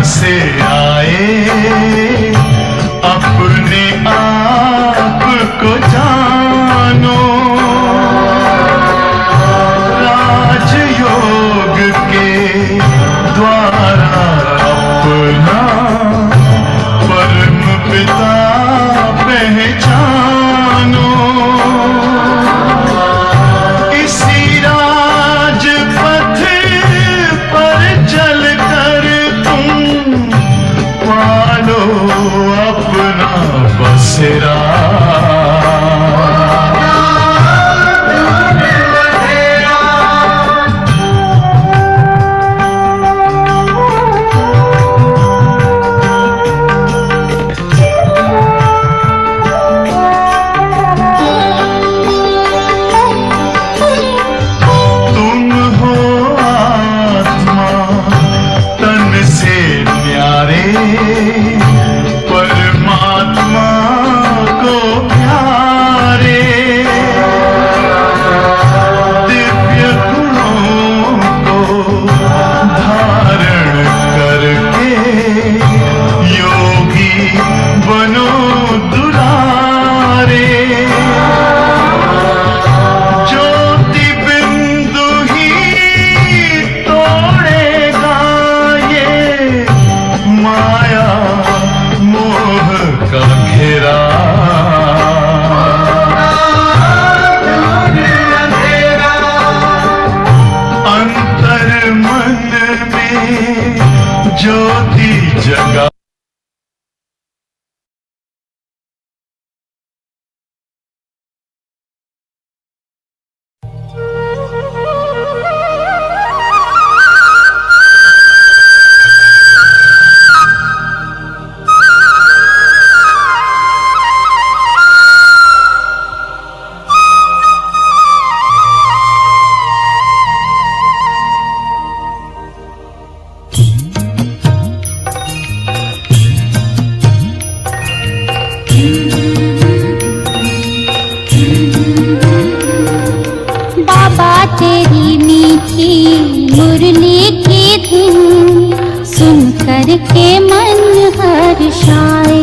से आए अपने आप को जानो, राजयोग के द्वारा अपना परम पिता पहचानो। इसी राजपथ पर चलकर तुम पालो अपना बसेरा। परमात्मा को प्यारे, दिव्य गुणों को धारण करके योगी बनो दुलारे। ज्योति बिंदु ही तोड़ेगा ये माया मोह का घेरा। अंतर मन में ज्योति जगा। तेरी मीठी मुरली की धुन सुनकर के मन हर्षाए,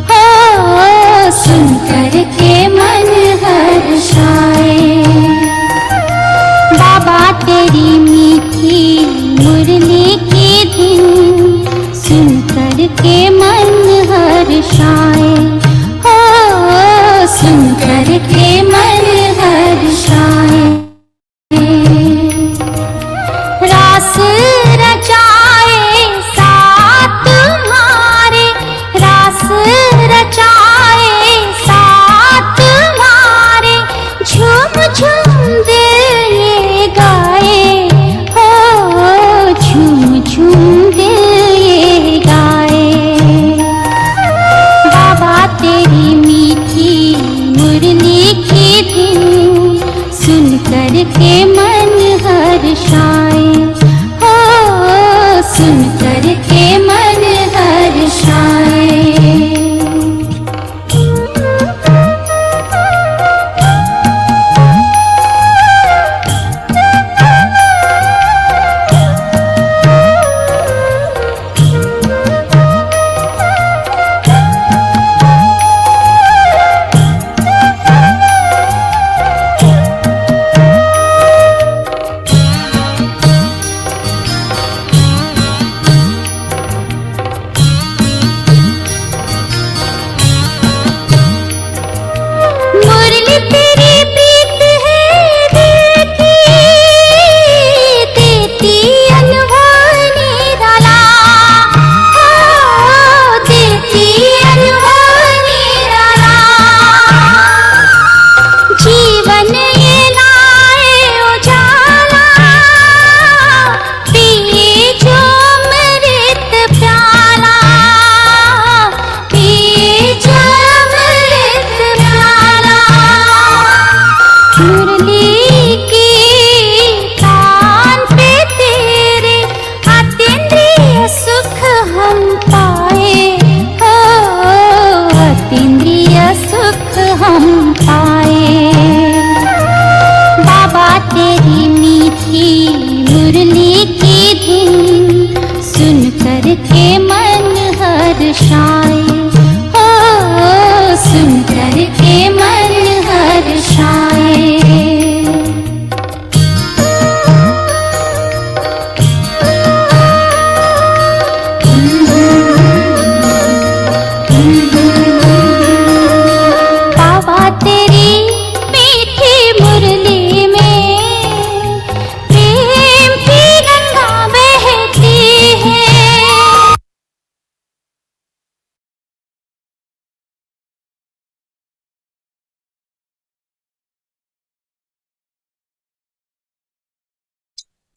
हो सुनकर के मन हर्षाए। बाबा तेरी मीठी मुरली की धुन सुनकर के मन हर्षाए, हो सुनकर के मन हर्षाए। रास रचाए साथ तुम्हारे, रास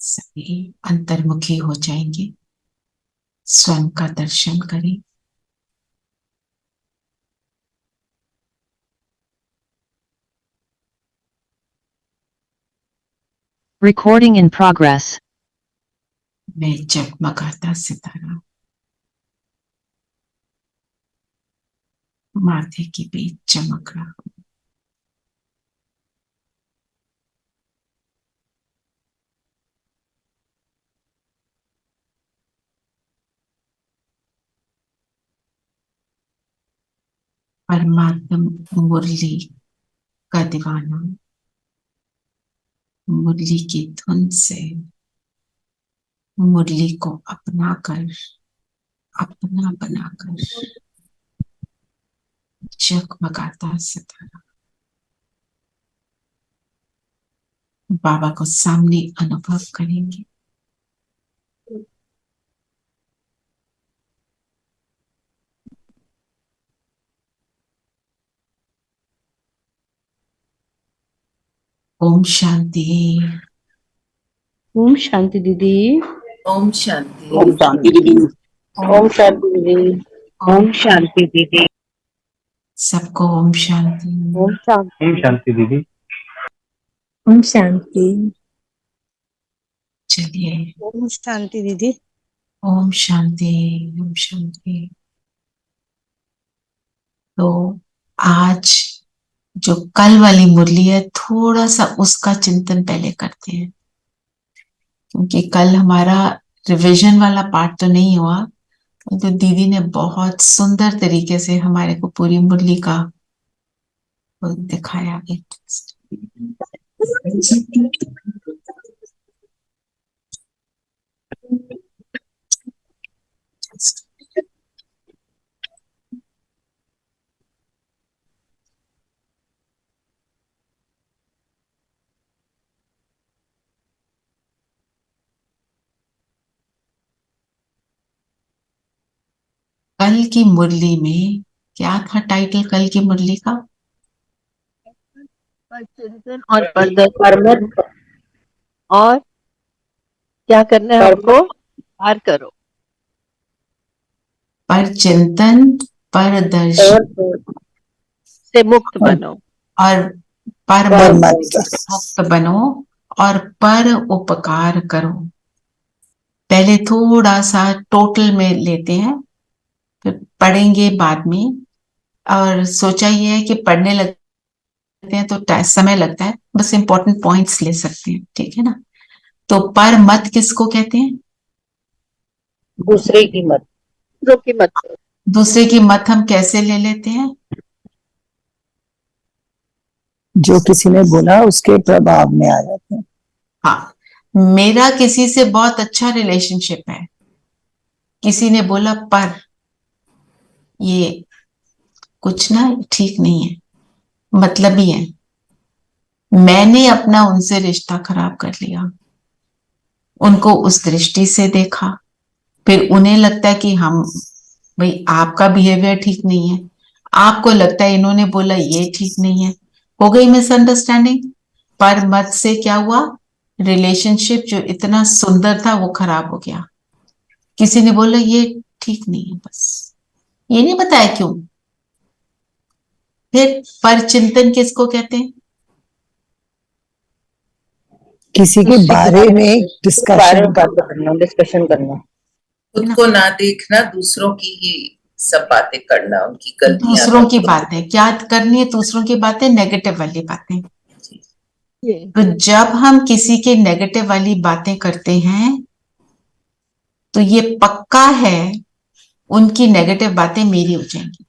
सभी अंतर्मुखी हो जाएंगे, स्वयं का दर्शन करें। Recording in progress. मैं जगमगाता सितारा माथे के बीच चमक रहा हूं। परमात्मा मुरली का दीवाना मुरली की धुन से मुरली को अपनाकर अपना बनाकर जगमगाता सितारा बाबा को सामने अनुभव करेंगे। ओम शांति। ओम शांति दीदी। ओम शांति। ओम शांति दीदी। ओम शांति दीदी। ओम शांति दीदी। सबको ओम शांति। ओम शांति। ओम शांति दीदी। ओम शांति। चलिए ओम शांति दीदी। ओम शांति। ओम शांति। तो आज जो कल वाली मुरली है थोड़ा सा उसका चिंतन पहले करते हैं, क्योंकि कल हमारा रिवीजन वाला पार्ट तो नहीं हुआ, तो दीदी ने बहुत सुंदर तरीके से हमारे को पूरी मुरली का दिखाया। कल की मुरली में क्या था टाइटल कल की मुरली का? चिंतन और परमत और क्या करना है आपको? पार करो। पर चिंतन, पर दर्शन से मुक्त बनो और पर मुक्त बनो और पर उपकार करो। पहले थोड़ा सा टोटल में लेते हैं, फिर पढ़ेंगे बाद में। और सोचा ये है कि पढ़ने लगते हैं तो समय लगता है, बस इंपॉर्टेंट पॉइंट्स ले सकते हैं, ठीक है ना। तो पर मत किसको कहते हैं? दूसरे की मत। दूसरे की मत हम कैसे ले लेते हैं? जो किसी ने बोला उसके प्रभाव में आ जाते हैं। हाँ, मेरा किसी से बहुत अच्छा रिलेशनशिप है, किसी ने बोला पर ये कुछ ना ठीक नहीं है, मतलब ही है, मैंने अपना उनसे रिश्ता खराब कर लिया, उनको उस दृष्टि से देखा, फिर उन्हें लगता है कि हम भाई आपका बिहेवियर ठीक नहीं है, आपको लगता है इन्होंने बोला ये ठीक नहीं है, हो गई मिसअंडरस्टैंडिंग। पर मत से क्या हुआ? रिलेशनशिप जो इतना सुंदर था वो खराब हो गया। किसी ने बोला ये ठीक नहीं है, बस ये नहीं बताया क्यों। फिर पर चिंतन किसको कहते हैं? किसी के बारे में डिस्कशन करना। खुद को ना देखना, दूसरों की ही सब बातें करना, उनकी गलतियां। दूसरों की बातें क्या करनी है? दूसरों की बातें, नेगेटिव वाली बातें। तो जब हम किसी के नेगेटिव वाली बातें करते हैं तो ये पक्का है उनकी नेगेटिव बातें मेरी हो जाएंगी।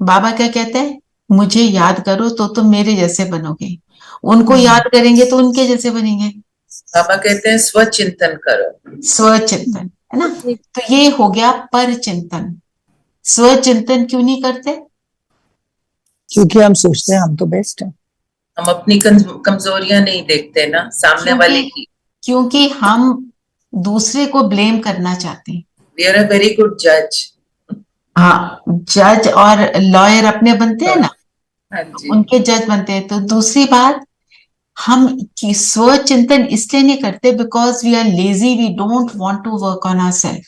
बाबा क्या कहते हैं? मुझे याद करो तो तुम मेरे जैसे बनोगे, उनको याद करेंगे तो उनके जैसे बनेंगे। बाबा कहते हैं स्वचिंतन करो। स्वचिंतन, है ना। तो ये हो गया पर चिंतन। स्वचिंतन क्यों नहीं करते? क्योंकि हम सोचते हैं हम तो बेस्ट हैं। हम अपनी कमजोरियां नहीं देखते ना, सामने वाले की। क्योंकि हम दूसरे को ब्लेम करना चाहते हैं। We are a very good जज। हाँ, जज और लॉयर अपने बनते हैं ना, हाँ जी। उनके जज बनते हैं। तो दूसरी बात, हम स्व चिंतन इसलिए नहीं करते because we are lazy, we don't want to work on ourself.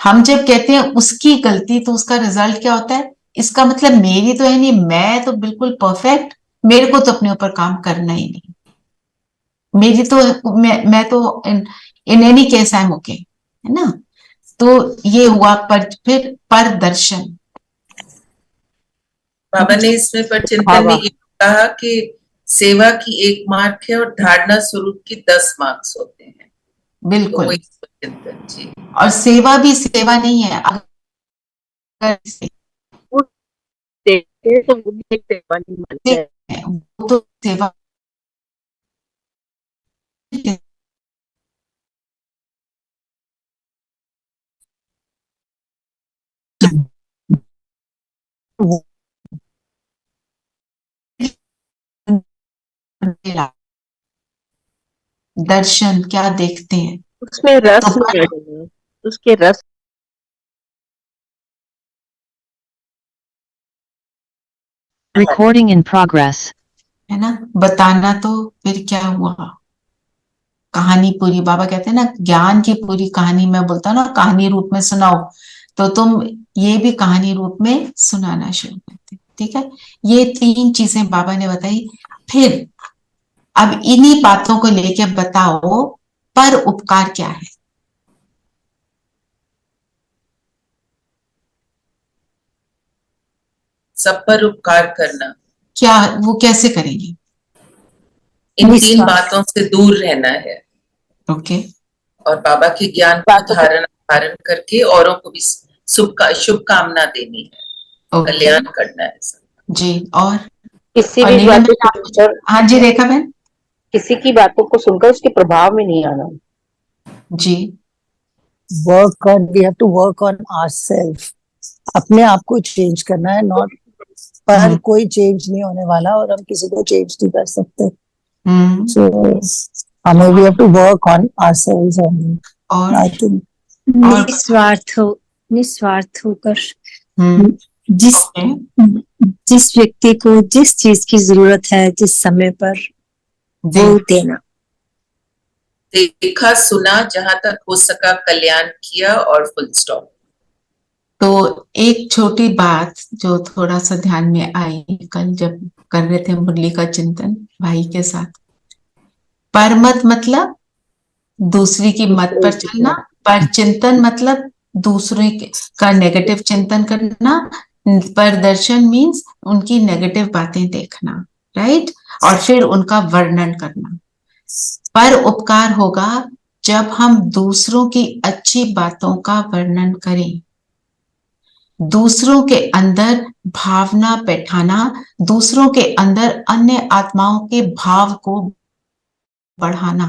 हम जब कहते हैं उसकी गलती तो उसका रिजल्ट क्या होता है, इसका मतलब मेरी तो है नहीं, मैं तो बिल्कुल परफेक्ट, मेरे को तो अपने ऊपर काम करना ही नहीं, मेरी तो मैं तो in any case I am okay, है ना। तो ये हुआ फिर पर दर्शन। बाबा ने इसमें पर हाँ, चिंतन में वाह। ये कहा कि सेवा की 1 मार्क है और धारणा स्वरूप की 10 मार्क्स होते हैं। तो बिल्कुल। वही चिंतन जी। और सेवा भी सेवा नहीं है, अगर वो देखते हैं तो वो भी एक सेवा नहीं मानते हैं। वो तो सेवा दर्शन क्या देखते हैं, उसमें रस तो नहीं है, उसके रस Recording in progress. है ना। बताना तो फिर क्या हुआ, कहानी पूरी, बाबा कहते हैं ना ज्ञान की पूरी कहानी, मैं बोलता हूँ ना कहानी रूप में सुनाओ, तो तुम ये भी कहानी रूप में सुनाना शुरू करते। ठीक है, ये 3 चीजें बाबा ने बताई। फिर अब इन्हीं बातों को लेके बताओ पर उपकार क्या है। सब पर उपकार करना, क्या वो कैसे करेंगे? इन 3 बातों से दूर रहना है ओके। और बाबा के ज्ञान को धारण करके औरों को भी शुभकामना देनी है, ओके कल्याण करना है सब। जी। और किसी और भी नीलम बातों जी को आप कुछ, सुनकर, हाँ जी रेखा बहन किसी की बातों को सुनकर उसके प्रभाव में नहीं आना। जी। Work on, we have to work on ourselves, अपने आप को चेंज करना है, नॉट पर कोई चेंज नहीं होने वाला और हम किसी को चेंज नहीं कर सकते। सो हमें we have to work on ourselves only, और आई थिंक। निस्वार्थ होकर हम्म जिस ओके जिस व्यक्ति को जिस चीज की जरूरत है जिस समय पर वो जी। देना। देखा सुना, जहां तक हो सका कल्याण किया और फुल स्टॉप। तो एक छोटी बात जो थोड़ा सा ध्यान में आई कल जब कर रहे थे मुरली का चिंतन भाई के साथ, परमत मतलब दूसरी की मत पर चलना, पर चिंतन मतलब दूसरे का नेगेटिव चिंतन करना, पर दर्शन मीन्स उनकी नेगेटिव बातें देखना, राइट, और फिर उनका वर्णन करना। पर उपकार होगा जब हम दूसरों की अच्छी बातों का वर्णन करें, दूसरों के अंदर भावना बैठाना, दूसरों के अंदर अन्य आत्माओं के भाव को बढ़ाना।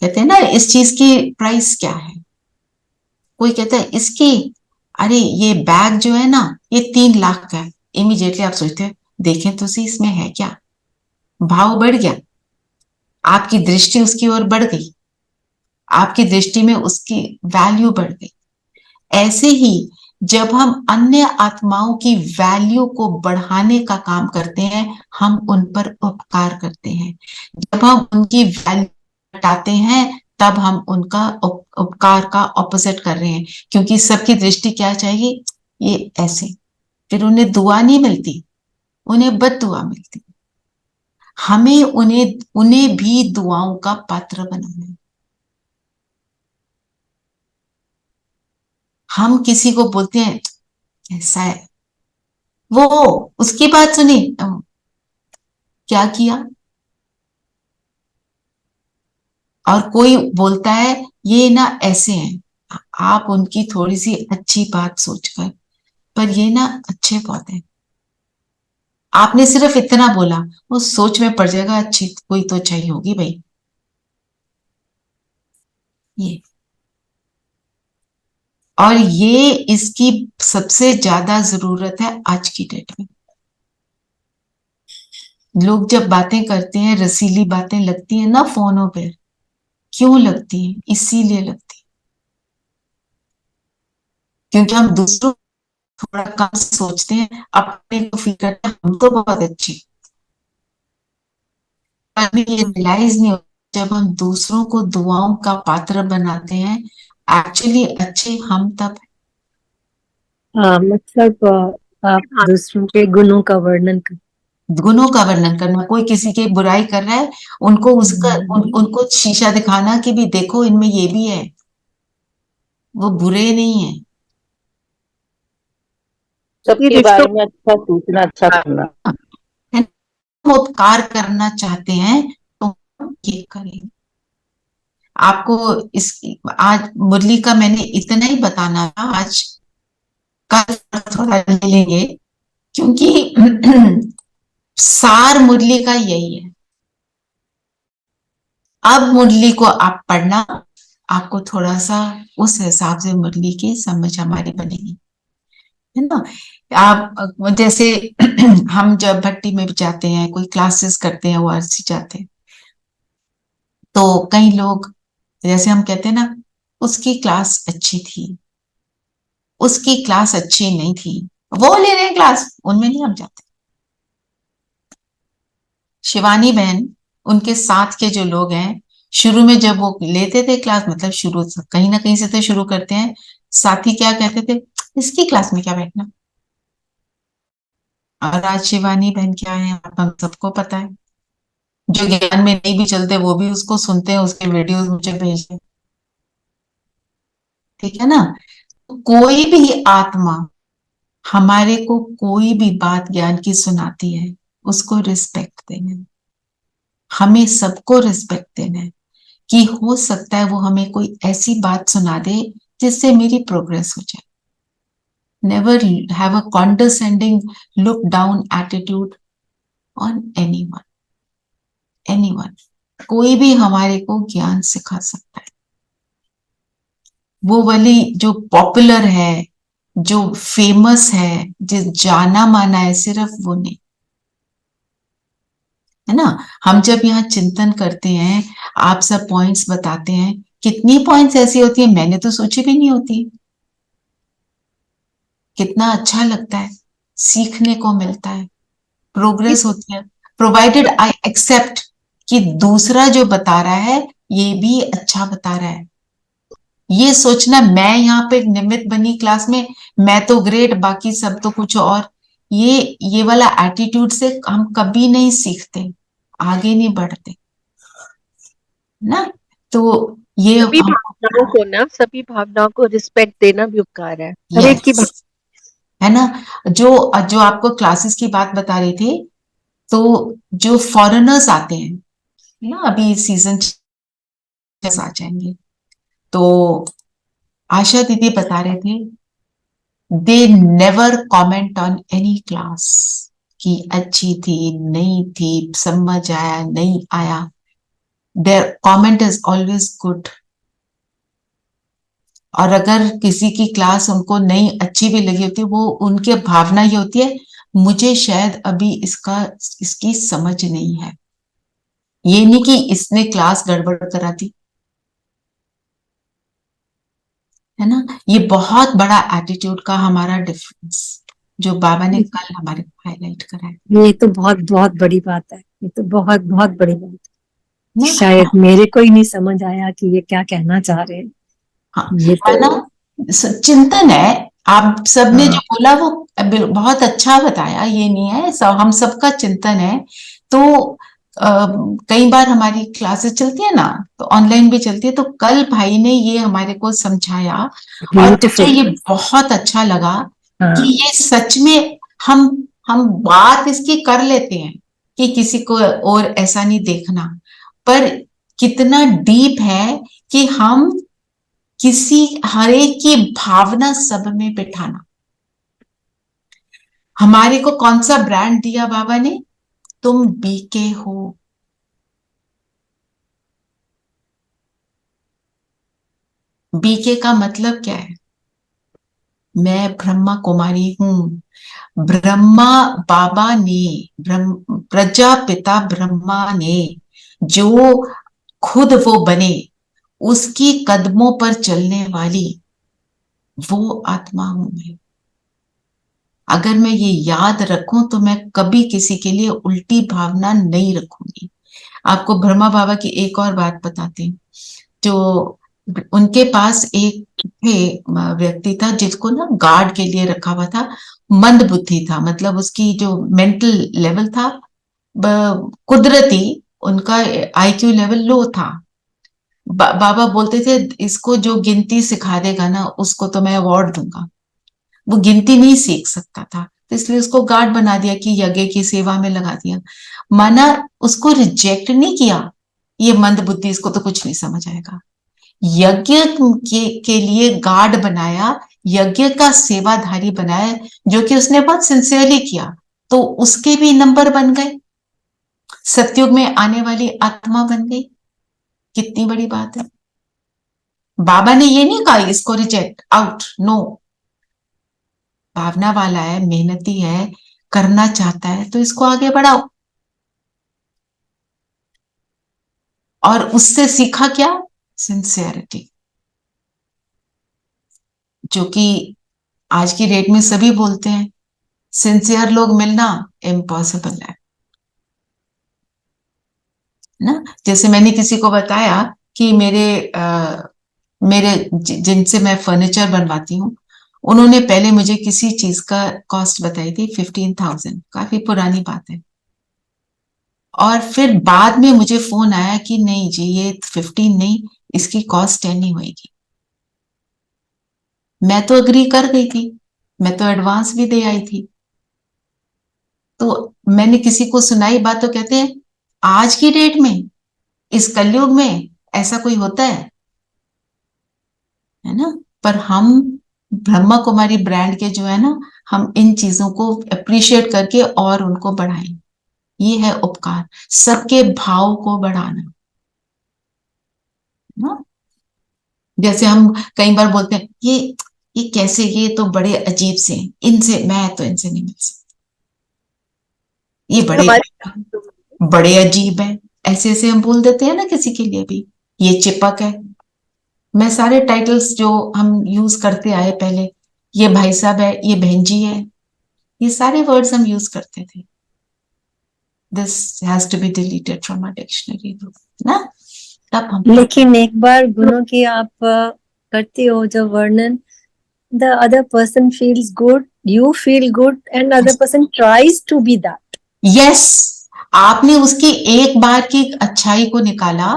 कहते हैं ना इस चीज की प्राइस क्या है, कोई कहता है इसकी, अरे ये बैग जो है ना ये 3 लाख का है, इमीडिएटली आप सोचते हैं देखें तो सही इसमें है क्या, भाव बढ़ गया, आपकी दृष्टि उसकी ओर बढ़ गई, आपकी दृष्टि में उसकी वैल्यू बढ़ गई। ऐसे ही जब हम अन्य आत्माओं की वैल्यू को बढ़ाने का काम करते हैं, हम उन पर उपकार करते हैं। जब हम उनकी वैल्यू घटाते हैं तब हम उनका उपकार का ऑपोजिट कर रहे हैं, क्योंकि सबकी दृष्टि क्या चाहिए, ये ऐसे, फिर उन्हें दुआ नहीं मिलती, उन्हें बद दुआ मिलती। हमें उन्हें भी दुआओं का पात्र बनाना है। हम किसी को बोलते हैं ऐसा है, वो उसकी बात सुनी, क्या किया, और कोई बोलता है ये ना ऐसे हैं, आप उनकी थोड़ी सी अच्छी बात सोचकर, पर ये ना अच्छे बहुत है, आपने सिर्फ इतना बोला, वो सोच में पड़ जाएगा अच्छी कोई तो चाहिए होगी भाई। ये और ये इसकी सबसे ज्यादा जरूरत है आज की डेट में। लोग जब बातें करते हैं, रसीली बातें लगती हैं ना फोनों पर, क्यों लगती है, इसीलिए लगती है क्योंकि हम दूसरों थोड़ा कम सोचते हैं, अपने को फील करते हैं हम तो बहुत अच्छे, कभी ये रियलाइज नहीं होता जब हम दूसरों को दुआओं का पात्र बनाते हैं, एक्चुअली अच्छे हम तब मतलब आप दूसरों के गुणों का वर्णन कर गुणों का वर्णन करना, कोई किसी की बुराई कर रहा है, उनको उसका उनको शीशा दिखाना कि भी देखो इनमें ये भी है, वो बुरे नहीं है। सबके बारे में अच्छा सोचना, अच्छा करना। हम उपकार करना चाहते हैं तो हम ये करें। आपको इस आज मुरली का मैंने इतना ही बताना था, आज कल थोड़ा ले लेंगे, क्योंकि सार मुरली का यही है। अब मुरली को आप पढ़ना, आपको थोड़ा सा उस हिसाब से मुरली की समझ हमारी बनेगी, है ना। आप जैसे हम जब भट्टी में भी जाते हैं, कोई क्लासेस करते हैं, ओआरसी जाते हैं, तो कई लोग जैसे हम कहते हैं ना, उसकी क्लास अच्छी थी, उसकी क्लास अच्छी नहीं थी, वो ले रहे हैं क्लास, उनमें नहीं हम जाते। शिवानी बहन, उनके साथ के जो लोग हैं, शुरू में जब वो लेते थे क्लास, मतलब शुरू कहीं ना कहीं से तो शुरू करते हैं, साथी क्या कहते थे, इसकी क्लास में क्या बैठना। और आज शिवानी बहन क्या है, आप हम सबको पता है। जो ज्ञान में नहीं भी चलते वो भी उसको सुनते हैं, उसके वीडियोस मुझे भेजते हैं, ठीक है ना। तो कोई भी आत्मा हमारे को कोई भी बात ज्ञान की सुनाती है, उसको रिस्पेक्ट देना है। हमें सबको रिस्पेक्ट देना है कि हो सकता है वो हमें कोई ऐसी बात सुना दे जिससे मेरी प्रोग्रेस हो जाए। Never have a condescending look down attitude on anyone. कोई भी हमारे को ज्ञान सिखा सकता है। वो वाली जो पॉपुलर है, जो फेमस है, जो जाना माना है, सिर्फ वो नहीं, है ना। हम जब यहाँ चिंतन करते हैं, आप सब पॉइंट्स बताते हैं, कितनी पॉइंट्स ऐसी होती है मैंने तो सोची भी नहीं होती। कितना अच्छा लगता है, सीखने को मिलता है, प्रोग्रेस होती है, प्रोवाइडेड आई एक्सेप्ट कि दूसरा जो बता रहा है ये भी अच्छा बता रहा है। ये सोचना मैं यहाँ पे निमित्त बनी क्लास में, मैं तो ग्रेट, बाकी सब तो कुछ और, ये वाला एटीट्यूड से हम कभी नहीं सीखते, आगे नहीं बढ़ते ना। तो ये सभी भावनाओं को ना, सभी भावनाओं को रिस्पेक्ट देना भी उपकार है, हर एक की है ना। जो जो आपको क्लासेस की बात बता रही थी, तो जो फॉरेनर्स आते हैं ना, अभी सीजन आ जाएंगे, तो आशा दीदी बता रहे थे, they never comment on any class कि अच्छी थी नहीं थी, समझ आया नहीं आया। Their comment is always good. और अगर किसी की क्लास उनको नहीं अच्छी भी लगी होती, वो उनकी भावना ये होती है, मुझे शायद अभी इसकी समझ नहीं है। ये नहीं कि इसने क्लास गड़बड़ करा दी, है ना। ये बहुत बड़ा एटीट्यूड का हमारा डिफरेंस जो बाबा ने कल हमारे को हाईलाइट करा है। ये तो बहुत बहुत बड़ी बात है, ये तो बहुत बहुत बड़ी बात है। ना? शायद मेरे को ही नहीं समझ आया कि ये क्या कहना चाह रहे हैं। हाँ, ये है तो ना, चिंतन है। आप सबने जो बोला वो बहुत अच्छा बताया, ये नहीं है, हम सबका चिंतन है। तो कई बार हमारी क्लासेस चलती है ना, तो ऑनलाइन भी चलती है, तो कल भाई ने ये हमारे को समझाया और मुझे ब्यूटीफुल। ये बहुत अच्छा लगा हाँ, कि ये सच में हम बात इसकी कर लेते हैं कि किसी को और ऐसा नहीं देखना, पर कितना डीप है कि हम किसी हर एक की भावना सब में बिठाना। हमारे को कौन सा ब्रांड दिया बाबा ने, तुम बीके हो। बीके का मतलब क्या है, मैं ब्रह्मा कुमारी हूं। ब्रह्मा बाबा ने, प्रजापिता ब्रह्मा ने जो खुद वो बने, उसकी कदमों पर चलने वाली वो आत्मा हूं मैं। अगर मैं ये याद रखूं तो मैं कभी किसी के लिए उल्टी भावना नहीं रखूंगी। आपको ब्रह्मा बाबा की एक और बात बताती हूँ। जो उनके पास एक व्यक्ति था जिसको ना गार्ड के लिए रखा हुआ था, मंद बुद्धि था, मतलब उसकी जो मेंटल लेवल था कुदरती उनका आईक्यू लेवल लो था। बाबा बोलते थे इसको जो गिनती सिखा देगा ना उसको तो मैं अवार्ड दूंगा। वो गिनती नहीं सीख सकता था, तो इसलिए उसको गार्ड बना दिया कि यज्ञ की सेवा में लगा दिया। माना उसको रिजेक्ट नहीं किया, ये मंद बुद्धि, इसको तो कुछ नहीं समझ आएगा। यज्ञ के लिए गार्ड बनाया, यज्ञ का सेवाधारी बनाया, जो कि उसने बहुत सिंसियरली किया, तो उसके भी नंबर बन गए, सतयुग में आने वाली आत्मा बन गई। कितनी बड़ी बात है। बाबा ने ये नहीं कहा इसको रिजेक्ट आउट, नो। भावना वाला है, मेहनती है, करना चाहता है, तो इसको आगे बढ़ाओ। और उससे सीखा क्या? सिंसियरिटी, जो कि आज की डेट में सभी बोलते हैं। सिंसियर लोग मिलना इम्पॉसिबल है ना। जैसे मैंने किसी को बताया कि मेरे जिनसे मैं फर्नीचर बनवाती हूँ, उन्होंने पहले मुझे किसी चीज का कॉस्ट बताई थी 15,000, काफी पुरानी बात है। और फिर बाद में मुझे फोन आया कि नहीं जी, ये 15 नहीं, इसकी कॉस्ट 10 ही होगी। मैं तो अग्री कर गई थी, मैं तो एडवांस भी दे आई थी। तो मैंने किसी को सुनाई बात, तो कहते हैं आज की डेट में, इस कलयुग में ऐसा कोई होता है ना। पर हम ब्रह्मा कुमारी ब्रांड के जो है ना, हम इन चीजों को अप्रिशिएट करके और उनको बढ़ाएं। ये है उपकार, सबके भाव को बढ़ाना ना। जैसे हम कई बार बोलते हैं ये कैसे, ये तो बड़े अजीब से हैं, इनसे मैं तो इनसे नहीं मिल सकती, ये बड़े अजीब है, ऐसे ऐसे हम बोल देते हैं ना किसी के लिए भी। ये चिपक है। मैं सारे टाइटल्स जो हम यूज करते आए पहले, ये भाई साहब है, ये बहन जी है, ये सारे वर्ड्स हम यूज करते थे। This has to be deleted from our dictionary ना। तब हम लेकिन एक बार गुणों की आप करते हो जो वर्णन, the other person feels good, you feel good, and other person tries to be that. Yes, आपने उसकी एक बार की अच्छाई को निकाला,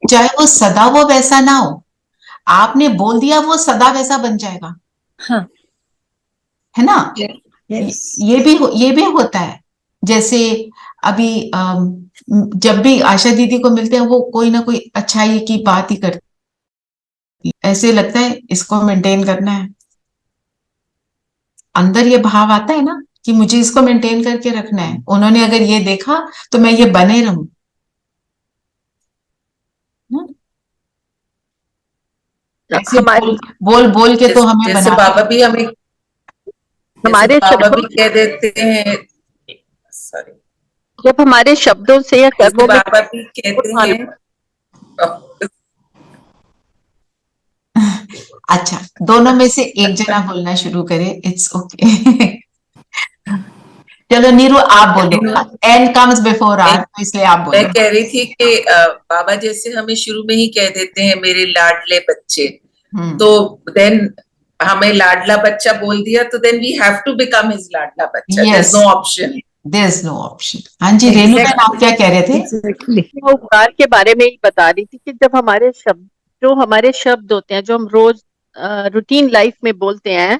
चाहे वो सदा वो वैसा ना हो, आपने बोल दिया वो सदा वैसा बन जाएगा। हाँ, है ना। yes. ये भी होता है। जैसे अभी जब भी आशा दीदी को मिलते हैं, वो कोई ना कोई अच्छाई की बात ही करती, ऐसे लगता है इसको मेंटेन करना है। अंदर ये भाव आता है ना कि मुझे इसको मेंटेन करके रखना है। उन्होंने अगर ये देखा तो मैं ये बने रहूं। ऐसे बोल बोल के तो हमें जैसे बना, बाबा भी हमें, हमारे बाबा शब्दों, भी कह देते हैं, सॉरी, जब हमारे शब्दों से या कर्मों में बाबा भी कहते हैं। अच्छा, दोनों में से एक जना बोलना शुरू करे, इट्स ओके। चलो नीरू आप बोलो, एन कम्स बिफोर आर, तो इसलिए आप बोलो। मैं कह रही थी कि बाबा जैसे हमें शुरू में ही कह देते हैं मेरे लाडले बच्चे, तो देन हमें लाडला बच्चा बोल दिया, तो then we have to become his लाडला बच्चा। There is no option, there is no option. हाँ जी, रेणु मैम आप क्या कह रहे थे? मैं उपकार के बारे में ही बता रही थी कि जब हमारे शब्द, जो हमारे शब्द होते हैं, जो हम रोज रूटीन लाइफ में बोलते हैं,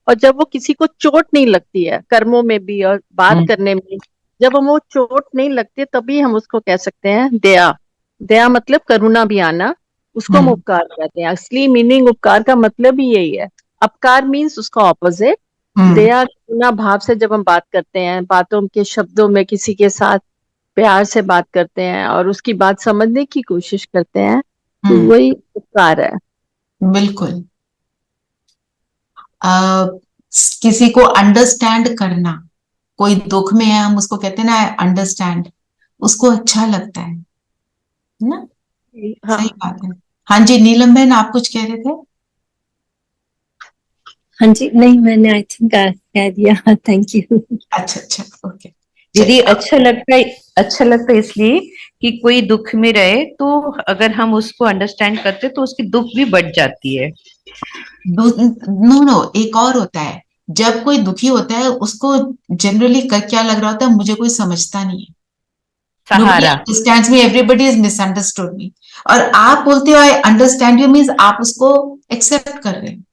और जब वो किसी को चोट नहीं लगती है, कर्मों में भी और बात करने में, जब हम वो चोट नहीं लगती, तभी हम उसको कह सकते हैं दया। दया मतलब करुणा भी आना, उसको हम उपकार कहते हैं। असली मीनिंग उपकार का मतलब ही यही है। अपकार मीन्स उसका ऑपोजिट। दया करुणा भाव से जब हम बात करते हैं, बातों के शब्दों में किसी के साथ प्यार से बात करते हैं और उसकी बात समझने की कोशिश करते हैं, तो वही उपकार है। बिल्कुल। किसी को अंडरस्टैंड करना, कोई दुख में है, हम उसको कहते हैं ना अंडरस्टैंड, उसको अच्छा लगता है ना। हाँ। सही बात है। हाँ जी, नीलम बहन आप कुछ कह रहे थे? हाँ जी, नहीं मैंने आई थिंक कह दिया। Thank you. अच्छा, ओके, दीदी अच्छा लगता है इसलिए कि कोई दुख में रहे तो अगर हम उसको अंडरस्टैंड करते तो उसकी दुख भी बढ़ जाती है। नो, एक और होता है, जब कोई दुखी होता है उसको जनरली क्या लग रहा होता है, मुझे कोई समझता नहीं है, nobody Sahara. understands me, everybody has misunderstood me। और आप बोलते हो आई अंडरस्टैंड यू मीन्स आप उसको एक्सेप्ट कर रहे हैं।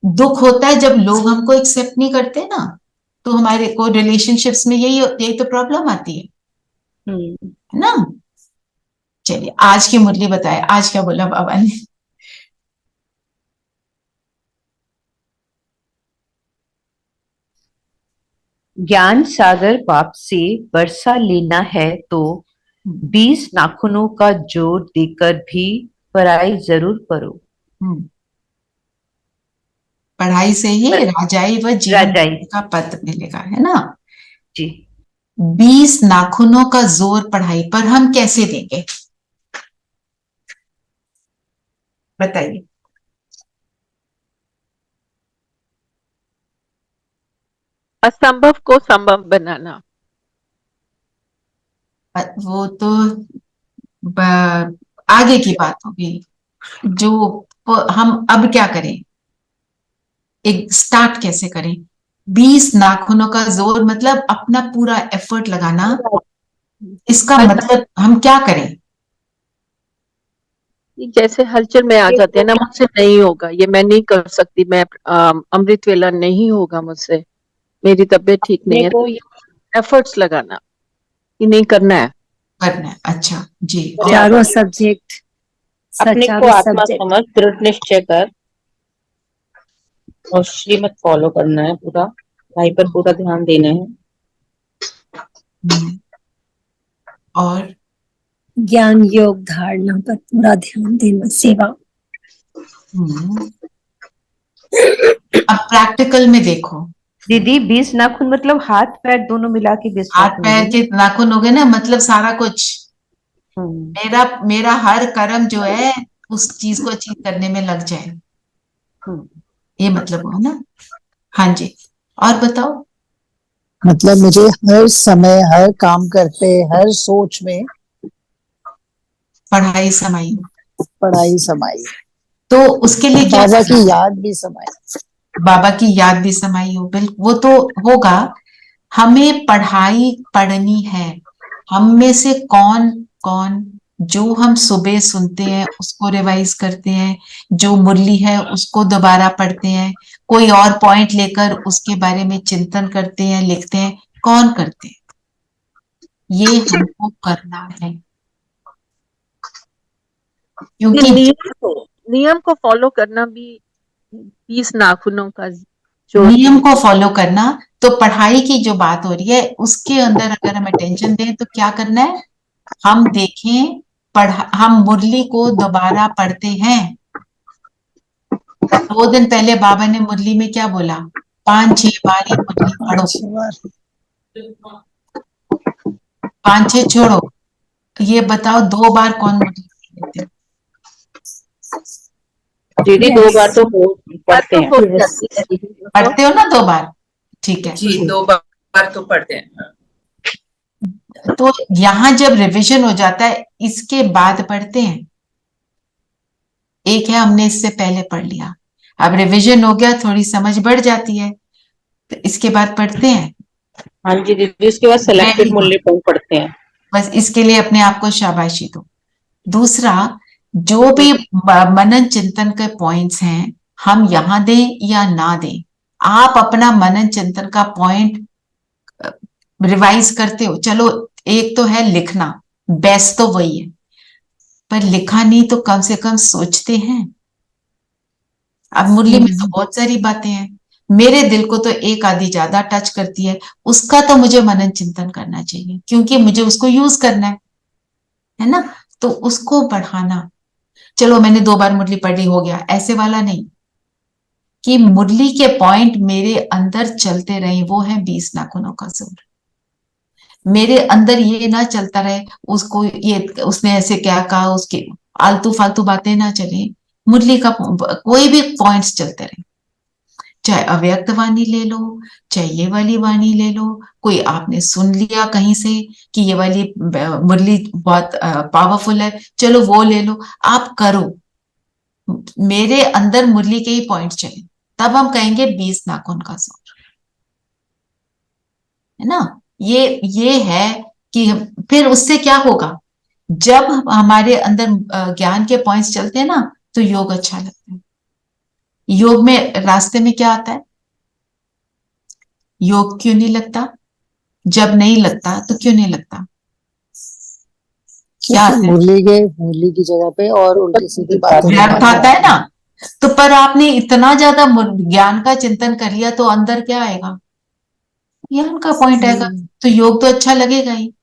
दुख होता है जब लोग हमको एक्सेप्ट नहीं करते ना, तो हमारे को रिलेशनशिप्स में यही तो प्रॉब्लम आती है ना। चलिए आज की मुरली बताए, आज क्या बोला बाबा ने। ज्ञान सागर बाप से बरसा लेना है तो 20 नाखूनों का जोर देकर भी पढ़ाई जरूर करो। पढ़ाई से ही राजाई व जीवन राजाई का पद मिलेगा, है ना जी। 20 नाखूनों का जोर पढ़ाई पर हम कैसे देंगे, बताइए। असंभव को संभव बनाना। वो तो आगे की बात होगी। जो हम अब क्या करें, एक स्टार्ट कैसे करें। 20 नाखूनों का जोर मतलब अपना पूरा एफर्ट लगाना। इसका मतलब हम क्या करें, जैसे हलचल में आ जाते हैं ना, मुझसे नहीं होगा, ये मैं नहीं कर सकती, मैं अमृत वेला नहीं होगा मुझसे, मेरी तबीयत ठीक नहीं है, तो ये एफर्ट्स लगाना कि नहीं करना है। अच्छा जी। चारों सब्जेक्ट, अपने को आत्मा समझ दृढ़ निश्चय कर और श्रीमत फॉलो करना है, पूरा भाई पर पूरा ध्यान देना है। और ज्ञान योग धारणा पर पूरा ध्यान देना, सेवा। अब प्रैक्टिकल में देखो दीदी 20 नाखून मतलब हाथ पैर दोनों मिला के 20 हाथ पैर के नाखून हो गए ना, मतलब सारा कुछ। मेरा हर कर्म जो है उस चीज को अचीव करने में लग जाए, ये मतलब हो ना। हाँ जी, और बताओ। मतलब मुझे हर समय, हर काम करते, हर सोच में पढ़ाई समाई, तो उसके लिए क्या बाबा की याद भी समाई, बाबा की याद भी समाई हो। बिल्कुल, वो तो होगा। हमें पढ़ाई पढ़नी है। हम में से कौन कौन जो हम सुबह सुनते हैं उसको रिवाइज करते हैं, जो मुरली है उसको दोबारा पढ़ते हैं, कोई और पॉइंट लेकर उसके बारे में चिंतन करते हैं, लिखते हैं, कौन करते हैं, ये हमको करना है। क्योंकि नियम को फॉलो करना भी 20 नाखूनों का नियम को फॉलो करना, तो पढ़ाई की जो बात हो रही है उसके अंदर अगर हम अटेंशन दें तो क्या करना है, हम देखें हम मुरली को दोबारा पढ़ते हैं। 2 दिन पहले बाबा ने मुरली में क्या बोला, 5-6 बार ये मुरली पढ़ो, 5-6 छोड़ो। ये बताओ 2 बार कौन मुरली पढ़ते हैं? दीदी 2 बार तो पढ़ते हैं। पढ़ते हो ना 2 बार, ठीक है जी 2 बार तो पढ़ते हैं। तो यहां जब रिवीजन हो जाता है इसके बाद पढ़ते हैं। एक है हमने इससे पहले पढ़ लिया, अब रिवीजन हो गया, थोड़ी समझ बढ़ जाती है, तो इसके बाद पढ़ते हैं। हाँ जी दीदी, उसके बाद सिलेक्टेड मूल्य पढ़ते हैं। बस इसके लिए अपने आप को शाबाशी दो। दूसरा, जो भी मनन चिंतन के पॉइंट्स हैं हम यहाँ दें या ना दें, आप अपना मनन चिंतन का पॉइंट रिवाइज करते हो। चलो एक तो है लिखना, बेस्ट तो वही है, पर लिखा नहीं तो कम से कम सोचते हैं। अब मुरली में तो बहुत सारी बातें हैं, मेरे दिल को तो एक आधी ज्यादा टच करती है, उसका तो मुझे मनन चिंतन करना चाहिए क्योंकि मुझे उसको यूज करना है ना, तो उसको बढ़ाना। चलो मैंने 2 बार मुरली पढ़ी हो गया, ऐसे वाला नहीं, कि मुरली के पॉइंट मेरे अंदर चलते रहे, वो है 20 नाखूनों का जोर। मेरे अंदर ये ना चलता रहे उसको ये उसने ऐसे क्या कहा, उसके आलतू फालतू बातें ना चले, मुरली का कोई भी पॉइंट्स चलते रहे। चाहे अव्यक्त वाणी ले लो, चाहे ये वाली वाणी ले लो, कोई आपने सुन लिया कहीं से कि ये वाली मुरली बहुत पावरफुल है, चलो वो ले लो, आप करो, मेरे अंदर मुरली के ही पॉइंट चले, तब हम कहेंगे 20 नाखून का जोर, है ना। ये है कि फिर उससे क्या होगा, जब हमारे अंदर ज्ञान के पॉइंट्स चलते हैं ना, तो योग अच्छा लगता है। योग में रास्ते में क्या आता है, योग क्यों नहीं लगता, जब नहीं लगता तो क्यों नहीं लगता, क्या आता है, मुरली की जगह पे और उल्टी सीधी बातें व्यर्थ आता है ना। तो पर आपने इतना ज्यादा ज्ञान का चिंतन कर लिया तो अंदर क्या आएगा, ज्ञान का पॉइंट आएगा, तो योग तो अच्छा लगेगा ही,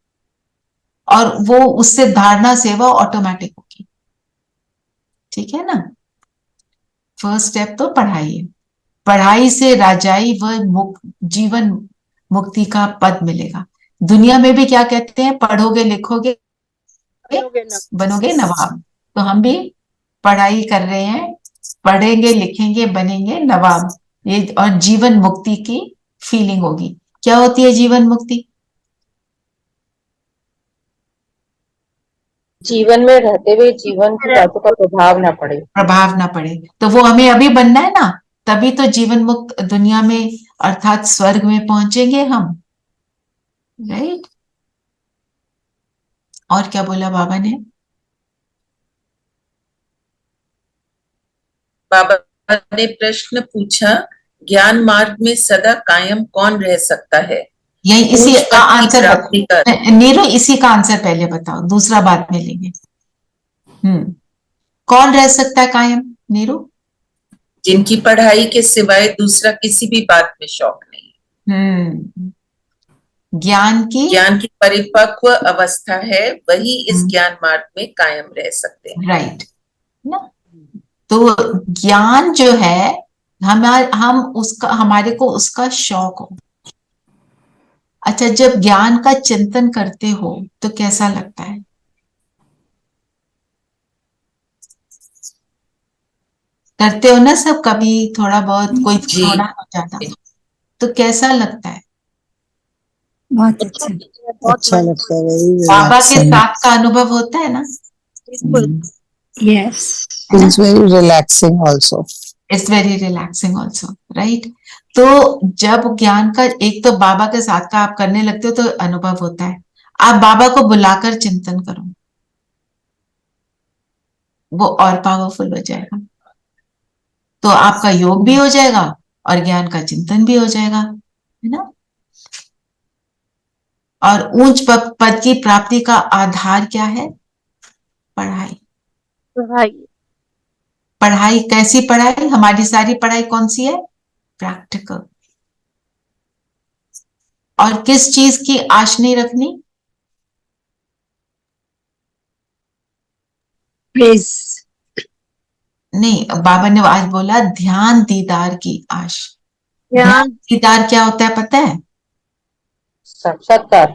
और वो उससे धारणा सेवा ऑटोमेटिक होगी, ठीक है ना। फर्स्ट स्टेप तो पढ़ाई है, पढ़ाई से राजाई व जीवन मुक्ति का पद मिलेगा। दुनिया में भी क्या कहते हैं, पढ़ोगे लिखोगे बनोगे नवाब, तो हम भी पढ़ाई कर रहे हैं, पढ़ेंगे लिखेंगे बनेंगे नवाब, ये और जीवन मुक्ति की फीलिंग होगी। क्या होती है जीवन मुक्ति, जीवन में रहते हुए जीवन की बातों का प्रभाव ना पड़े, तो वो हमें अभी बनना है ना, तभी तो जीवन मुक्त दुनिया में अर्थात स्वर्ग में पहुंचेंगे हम, राइट। और क्या बोला बाबा ने, बाबा ने प्रश्न पूछा, ज्ञान मार्ग में सदा कायम कौन रह सकता है? यही इसी उच्च का पद की आंसर प्राप्ति कर नीरू, इसी का आंसर पहले बताओ, दूसरा बाद में लेंगे। कौन रह सकता है कायम, नीरू? जिनकी पढ़ाई के सिवाय दूसरा किसी भी बात में शौक नहीं, ज्ञान की परिपक्व अवस्था है, वही इस ज्ञान मार्ग में कायम रह सकते हैं, राइट ना। तो ज्ञान जो है हम उसका, हमारे को उसका शौक हो। अच्छा, जब ज्ञान का चिंतन करते हो तो कैसा लगता है, करते हो ना सब, कभी थोड़ा बहुत कोई जी थोड़ा हो जाता तो कैसा लगता है, बहुत अच्छा, अच्छा लगता है, वेरी बाबा के रिलैक्सिंग, साथ का अनुभव होता है ना, yes, feels very relaxing also. It's very relaxing also, right. तो जब ज्ञान का, एक तो बाबा के साथ का आप करने लगते हो तो अनुभव होता है, आप बाबा को बुलाकर चिंतन करो, वो और पावरफुल हो जाएगा, तो आपका योग भी हो जाएगा और ज्ञान का चिंतन भी हो जाएगा, है ना। और ऊंच पद की प्राप्ति का आधार क्या है, पढ़ाई। पढ़ाई कैसी पढ़ाई, हमारी सारी पढ़ाई कौन सी है, प्रैक्टिकल। और किस चीज की आश नहीं रखनी, प्लीज, नहीं, बाबा ने आज बोला ध्यान दीदार की आश। ध्यान दीदार क्या होता है पता है, साक्षात्कार,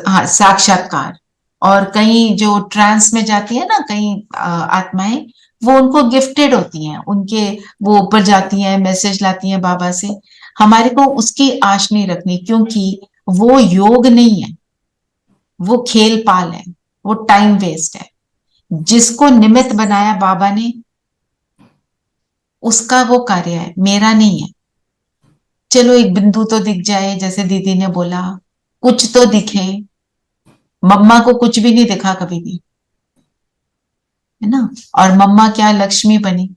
हाँ, साक्षात्कार। और कई जो ट्रांस में जाती है ना, कई आत्माएं, वो उनको गिफ्टेड होती हैं, उनके वो ऊपर जाती हैं, मैसेज लाती हैं बाबा से। हमारे को उसकी आश नहीं रखनी, क्योंकि वो योग नहीं है, वो खेल पाल है, वो टाइम वेस्ट है। जिसको निमित्त बनाया बाबा ने, उसका वो कार्य है, मेरा नहीं है। चलो एक बिंदु तो दिख जाए, जैसे दीदी ने बोला, कुछ तो दिखे। मम्मा को कुछ भी नहीं दिखा कभी भी, है ना, और मम्मा क्या लक्ष्मी बनी।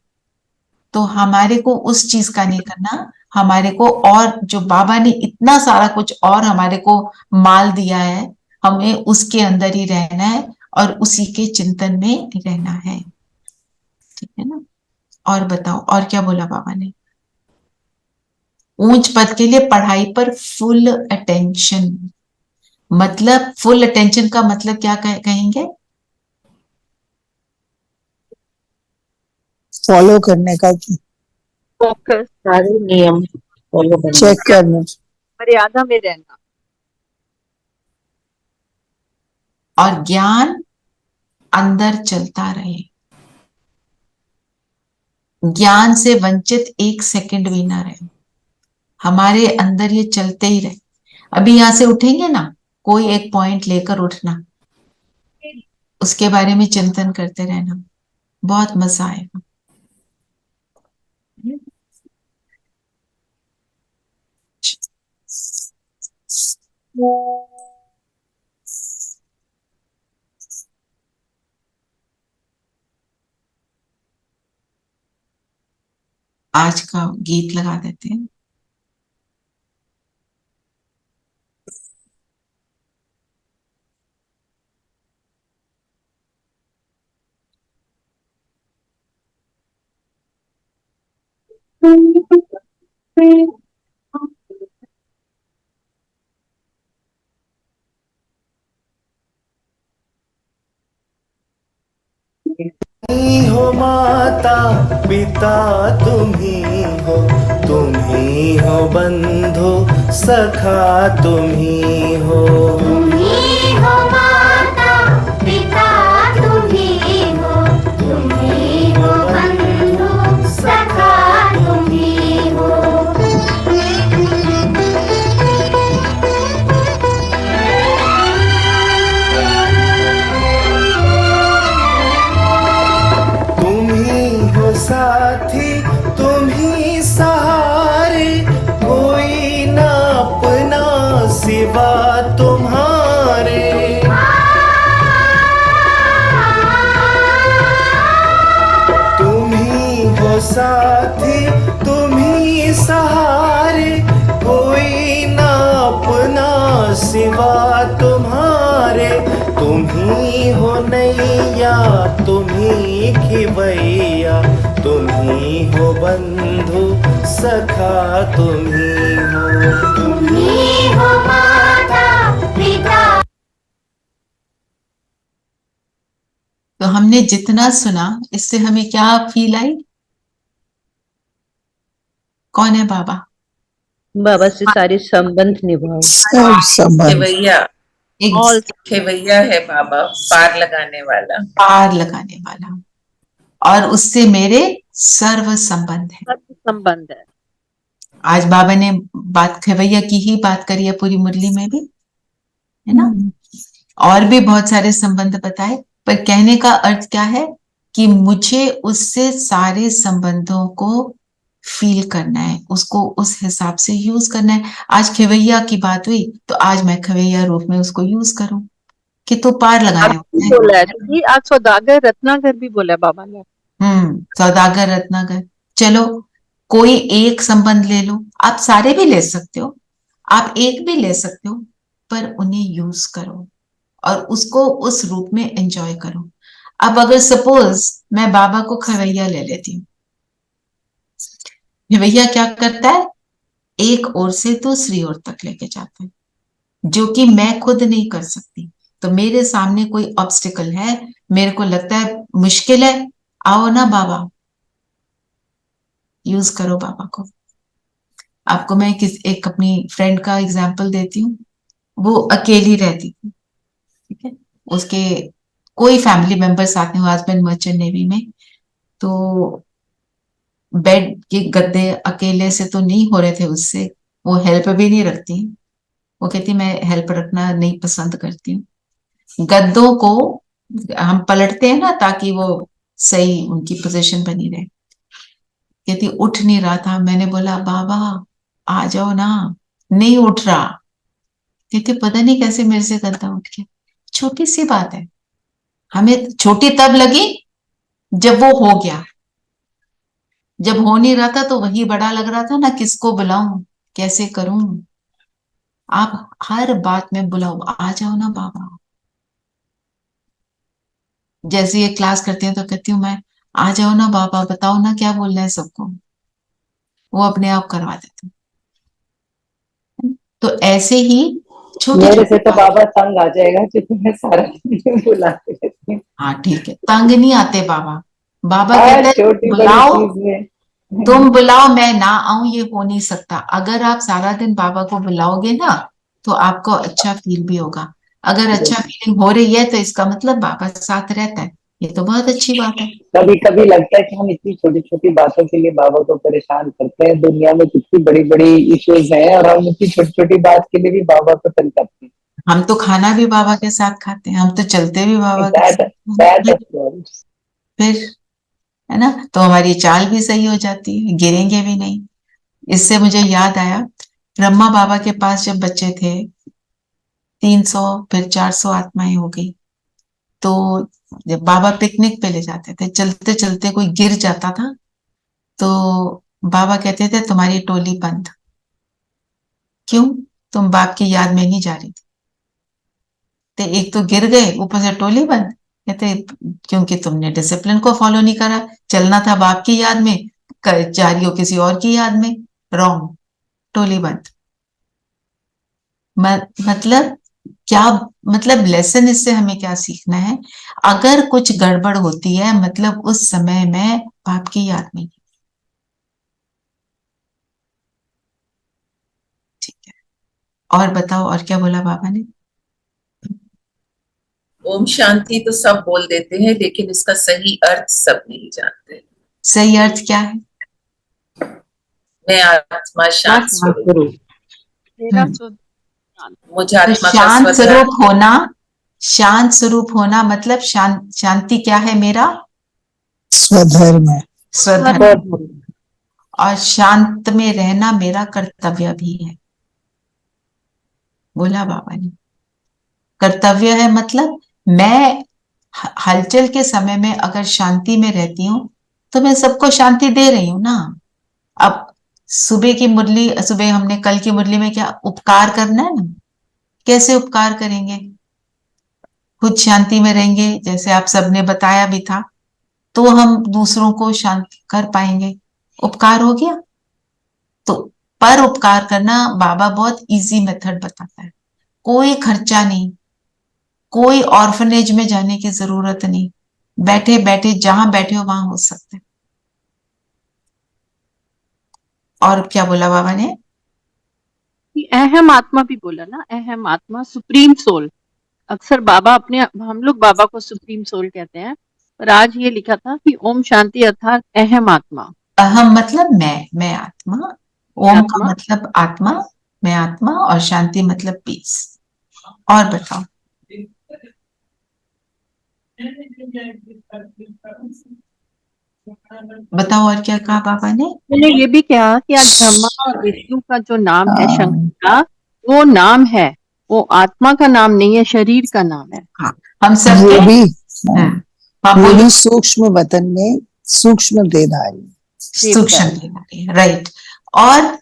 तो हमारे को उस चीज का नहीं करना, हमारे को और जो बाबा ने इतना सारा कुछ और हमारे को माल दिया है, हमें उसके अंदर ही रहना है और उसी के चिंतन में रहना है, ठीक है ना। और बताओ, और क्या बोला बाबा ने, ऊंच पद के लिए पढ़ाई पर फुल अटेंशन। मतलब फुल अटेंशन का मतलब क्या कहेंगे, फॉलो करने का, फोकस, सारे नियम फॉलो करना, चेक करना, मर्यादा में रहना, और ज्ञान अंदर चलता रहे। ज्ञान से वंचित एक सेकंड भी ना रहे, हमारे अंदर ये चलते ही रहे। अभी यहाँ से उठेंगे ना, कोई एक पॉइंट लेकर उठना, उसके बारे में चिंतन करते रहना, बहुत मजा आएगा। आज का गीत लगा देते हैं। हो माता पिता तुम्ही हो बंधु सखा तुम्ही हो माता पिता तुम्ही हो बंधु सखा तुम्ही हो। साथी तुम्ही सहारे, कोई ना अपना सिवा तुम्हारे। तुम्ही हो साथी तुम्ही सहारे, कोई ना अपना सिवा तुम्हारे। तुम्ही हो नैया तुम्ही खिवैया, तुम्ही हो बंधु सखा तुम्ही हो माता पिता। तो हमने जितना सुना, इससे हमें क्या फील आई? कौन है बाबा? बाबा से सारे संबंध निभाओ। सब संबंध। खेवैया है बाबा, पार लगाने वाला। पार लगाने वाला, और उससे मेरे सर्व संबंध है। आज बाबा ने बात खेवैया की ही बात करी है पूरी मुरली में भी, है ना? और भी बहुत सारे संबंध बताए, पर कहने का अर्थ क्या है कि मुझे उससे सारे संबंधों को फील करना है, उसको उस हिसाब से यूज करना है। आज खेवैया की बात हुई तो आज मैं खेवैया रूप में उसको यूज करूं कि तू पार लगाने बोला है। आज सौदागर रत्नाकर भी बोला बाबा ने। सौदागर रत्नाकर। चलो कोई एक संबंध ले लो, आप सारे भी ले सकते हो, आप एक भी ले सकते हो, पर उन्हें यूज करो और उसको उस रूप में एंजॉय करो। अब अगर सपोज मैं बाबा को खवैया ले लेती हूँ, खवैया क्या करता है? एक ओर से दूसरी ओर तक लेके जाता है, जो कि मैं खुद नहीं कर सकती। तो मेरे सामने कोई ऑब्स्टिकल है, मेरे को लगता है मुश्किल है, आओ ना बाबा, यूज करो बाबा को। आपको मैं एक अपनी फ्रेंड का एग्जांपल देती हूँ। वो अकेली रहती थी, ठीक है, उसके कोई फैमिली मेंबर साथ नहीं, हस्बैंड मर्चेंट नेवी में। तो बेड के गद्दे अकेले से तो नहीं हो रहे थे उससे, वो हेल्प भी नहीं रखती। वो कहती मैं हेल्प रखना नहीं पसंद करती हूँ। गद्दों को हम पलटते हैं ना ताकि वो सही उनकी पोजीशन बनी रहे। कहती उठ नहीं रहा था। मैंने बोला बाबा आ जाओ ना, नहीं उठ रहा। कहती पता नहीं कैसे मेरे से गद्दा उठ गया। छोटी सी बात है, हमें छोटी तब लगी जब वो हो गया। जब हो नहीं रहा था तो वही बड़ा लग रहा था ना, किसको बुलाऊं, कैसे करूं। आप हर बात में बुलाओ, आ जाओ ना बाबा। जैसे ये क्लास करती हैं तो कहती हूँ मैं, आ जाओ ना बाबा, बताओ ना क्या बोलना है सबको। वो अपने आप करवा देते। तो ऐसे ही मेरे से तो बाबा तंग आ जाएगा क्योंकि मैं सारा दिन बुलाते रहती हूँ। हाँ ठीक है, तंग नहीं आते बाबा। बाबा कहते हैं बुलाओ, तुम बुलाओ, मैं ना आऊं ये हो नहीं सकता। अगर आप सारा दिन बाबा को बुलाओगे ना तो आपको अच्छा फील भी होगा। अगर अच्छा फीलिंग हो रही है तो इसका मतलब बाबा साथ रहता है। ये तो बहुत अच्छी बात है। कभी कभी लगता है कि हम इतनी छोटी छोटी बातों के लिए बाबा को परेशान करते हैं, दुनिया में कितनी बड़ी बड़ी इश्यूज हैं और हम इतनी छोटी छोटी बात के लिए भी बाबा को तंग करते हैं। हम तो खाना भी बाबा के साथ खाते हैं, हम तो चलते भी बाबा के That- साथ that of course. फिर, है ना, तो हमारी चाल भी सही हो जाती है, गिरेंगे भी नहीं। इससे मुझे याद आया, ब्रह्मा बाबा के पास जब बच्चे थे 300 फिर 400 आत्माएं हो गई, तो जब बाबा पिकनिक पे ले जाते थे, चलते चलते कोई गिर जाता था तो बाबा कहते थे तुम्हारी टोली बंद। क्यों? तुम बाप की याद में नहीं जा रही थी। तो एक तो गिर गए, ऊपर से टोली बंद। कहते क्योंकि तुमने डिसिप्लिन को फॉलो नहीं करा, चलना था बाप की याद में, जा रही हो किसी और की याद में, रॉन्ग, टोली बंद। मतलब क्या, मतलब लेसन इससे हमें क्या सीखना है? अगर कुछ गड़बड़ होती है मतलब उस समय में बाप की याद में। ठीक है, और बताओ, और क्या बोला बाबा ने? ओम शांति तो सब बोल देते हैं, लेकिन इसका सही अर्थ सब नहीं जानते। सही अर्थ क्या है? मैं आत्मा शांत स्वरूप, मुझे तो आत्मा का शांत स्वतः स्वरूप होना, शांत स्वरूप होना मतलब शांति क्या है? मेरा स्वधर्म है। स्वधर्म। और शांत में रहना मेरा कर्तव्य भी है, बोला बाबा ने। कर्तव्य है मतलब मैं हलचल के समय में अगर शांति में रहती हूँ तो मैं सबको शांति दे रही हूँ ना। अब सुबह की मुरली, सुबह हमने कल की मुरली में क्या उपकार करना है ना, कैसे उपकार करेंगे? खुद शांति में रहेंगे, जैसे आप सबने बताया भी था, तो हम दूसरों को शांत कर पाएंगे। उपकार हो गया। तो पर उपकार करना बाबा बहुत इजी मेथड बताता है। कोई खर्चा नहीं, कोई ऑर्फनेज में जाने की जरूरत नहीं, बैठे बैठे जहां बैठे हो वहां हो सकते। और क्या बोला बाबा ने? अहम आत्मा भी बोला ना, अहम आत्मा, सुप्रीम सोल। अक्सर बाबा अपने, हम लोग बाबा को सुप्रीम सोल कहते हैं, पर आज ये लिखा था कि ओम शांति अर्थात अहम आत्मा। अहम मतलब मैं आत्मा, ओम का मतलब आत्मा, मैं आत्मा, और शांति मतलब पीस। और बताओ। बताओ और क्या कहा बाबा ने? मैंने ये भी कहा कि आज ब्रह्मा और विष्णु का जो नाम है शंकर का, वो नाम है, वो आत्मा का नाम नहीं है, शरीर का नाम है। हाँ, हम सब ये भी ये भी सूक्ष्म वतन में सूक्ष्म देहधारी, सूक्ष्म देहधारी, राइट। और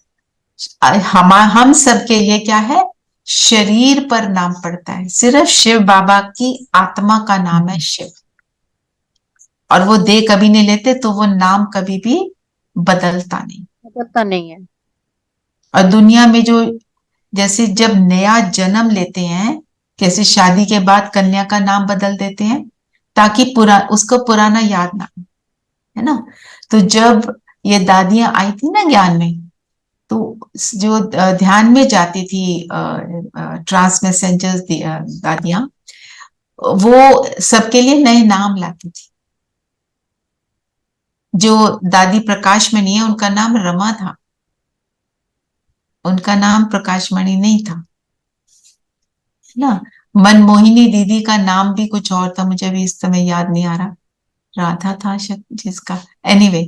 हम सब के लिए क्या है? शरीर पर नाम पड़ता है, सिर्फ शिव बाबा की आत्मा का नाम है शिव, और वो देह कभी नहीं लेते, तो वो नाम कभी भी बदलता नहीं है। और दुनिया में जो, जैसे जब नया जन्म लेते हैं, कैसे शादी के बाद कन्या का नाम बदल देते हैं ताकि उसको पुराना याद ना, है ना। तो जब ये दादियां आई थी ना ज्ञान में, तो जो ध्यान में जाती थी ट्रांस मैसेंजर्स दादियां, वो सबके लिए नए नाम लाती थी। जो दादी प्रकाशमणि है, उनका नाम रमा था, उनका नाम प्रकाशमणि नहीं था ना। मनमोहिनी दीदी का नाम भी कुछ और था, मुझे भी इस समय याद नहीं आ रहा, राधा था शायद जिसका। एनीवे,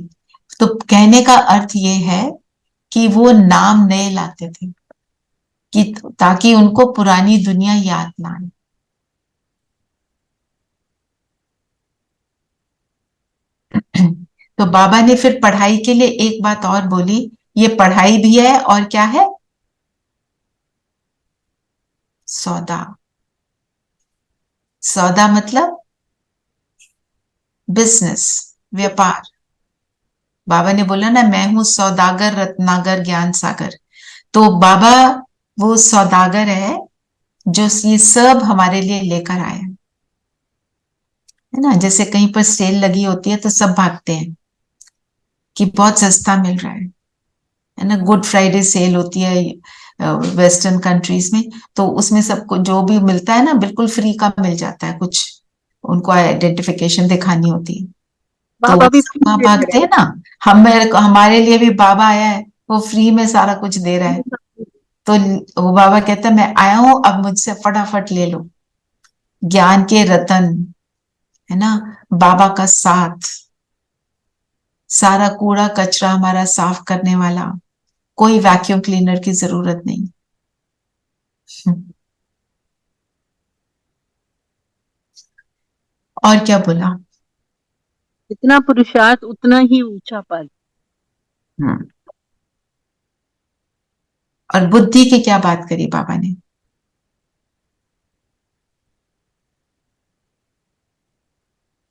तो कहने का अर्थ ये है कि वो नाम नए लाते थे कि ताकि उनको पुरानी दुनिया याद ना आए। तो बाबा ने फिर पढ़ाई के लिए एक बात और बोली, ये पढ़ाई भी है और क्या है? सौदा। सौदा मतलब बिजनेस, व्यापार। बाबा ने बोला ना, मैं हूं सौदागर रत्नागर ज्ञान सागर। तो बाबा वो सौदागर है जो ये सब हमारे लिए लेकर आया है ना। जैसे कहीं पर सेल लगी होती है तो सब भागते हैं कि बहुत सस्ता मिल रहा है ना। गुड फ्राइडे सेल होती है वेस्टर्न कंट्रीज में, तो उसमें सबको जो भी मिलता है ना बिल्कुल फ्री का मिल जाता है कुछ, उनको आइडेंटिफिकेशन दिखानी होती है। तो बाबा भी वहां भागते हैं ना, हमारे लिए भी बाबा आया है, वो फ्री में सारा कुछ दे रहा है। तो वो बाबा कहता है मैं आया हूं, अब मुझसे फटाफट ले लो। ज्ञान के रतन, है ना, बाबा का साथ, सारा कूड़ा कचरा हमारा साफ करने वाला, कोई वैक्यूम क्लीनर की जरूरत नहीं। और क्या बोला? इतना पुरुषार्थ उतना ही ऊंचा पद। और बुद्धि की क्या बात करी बाबा ने?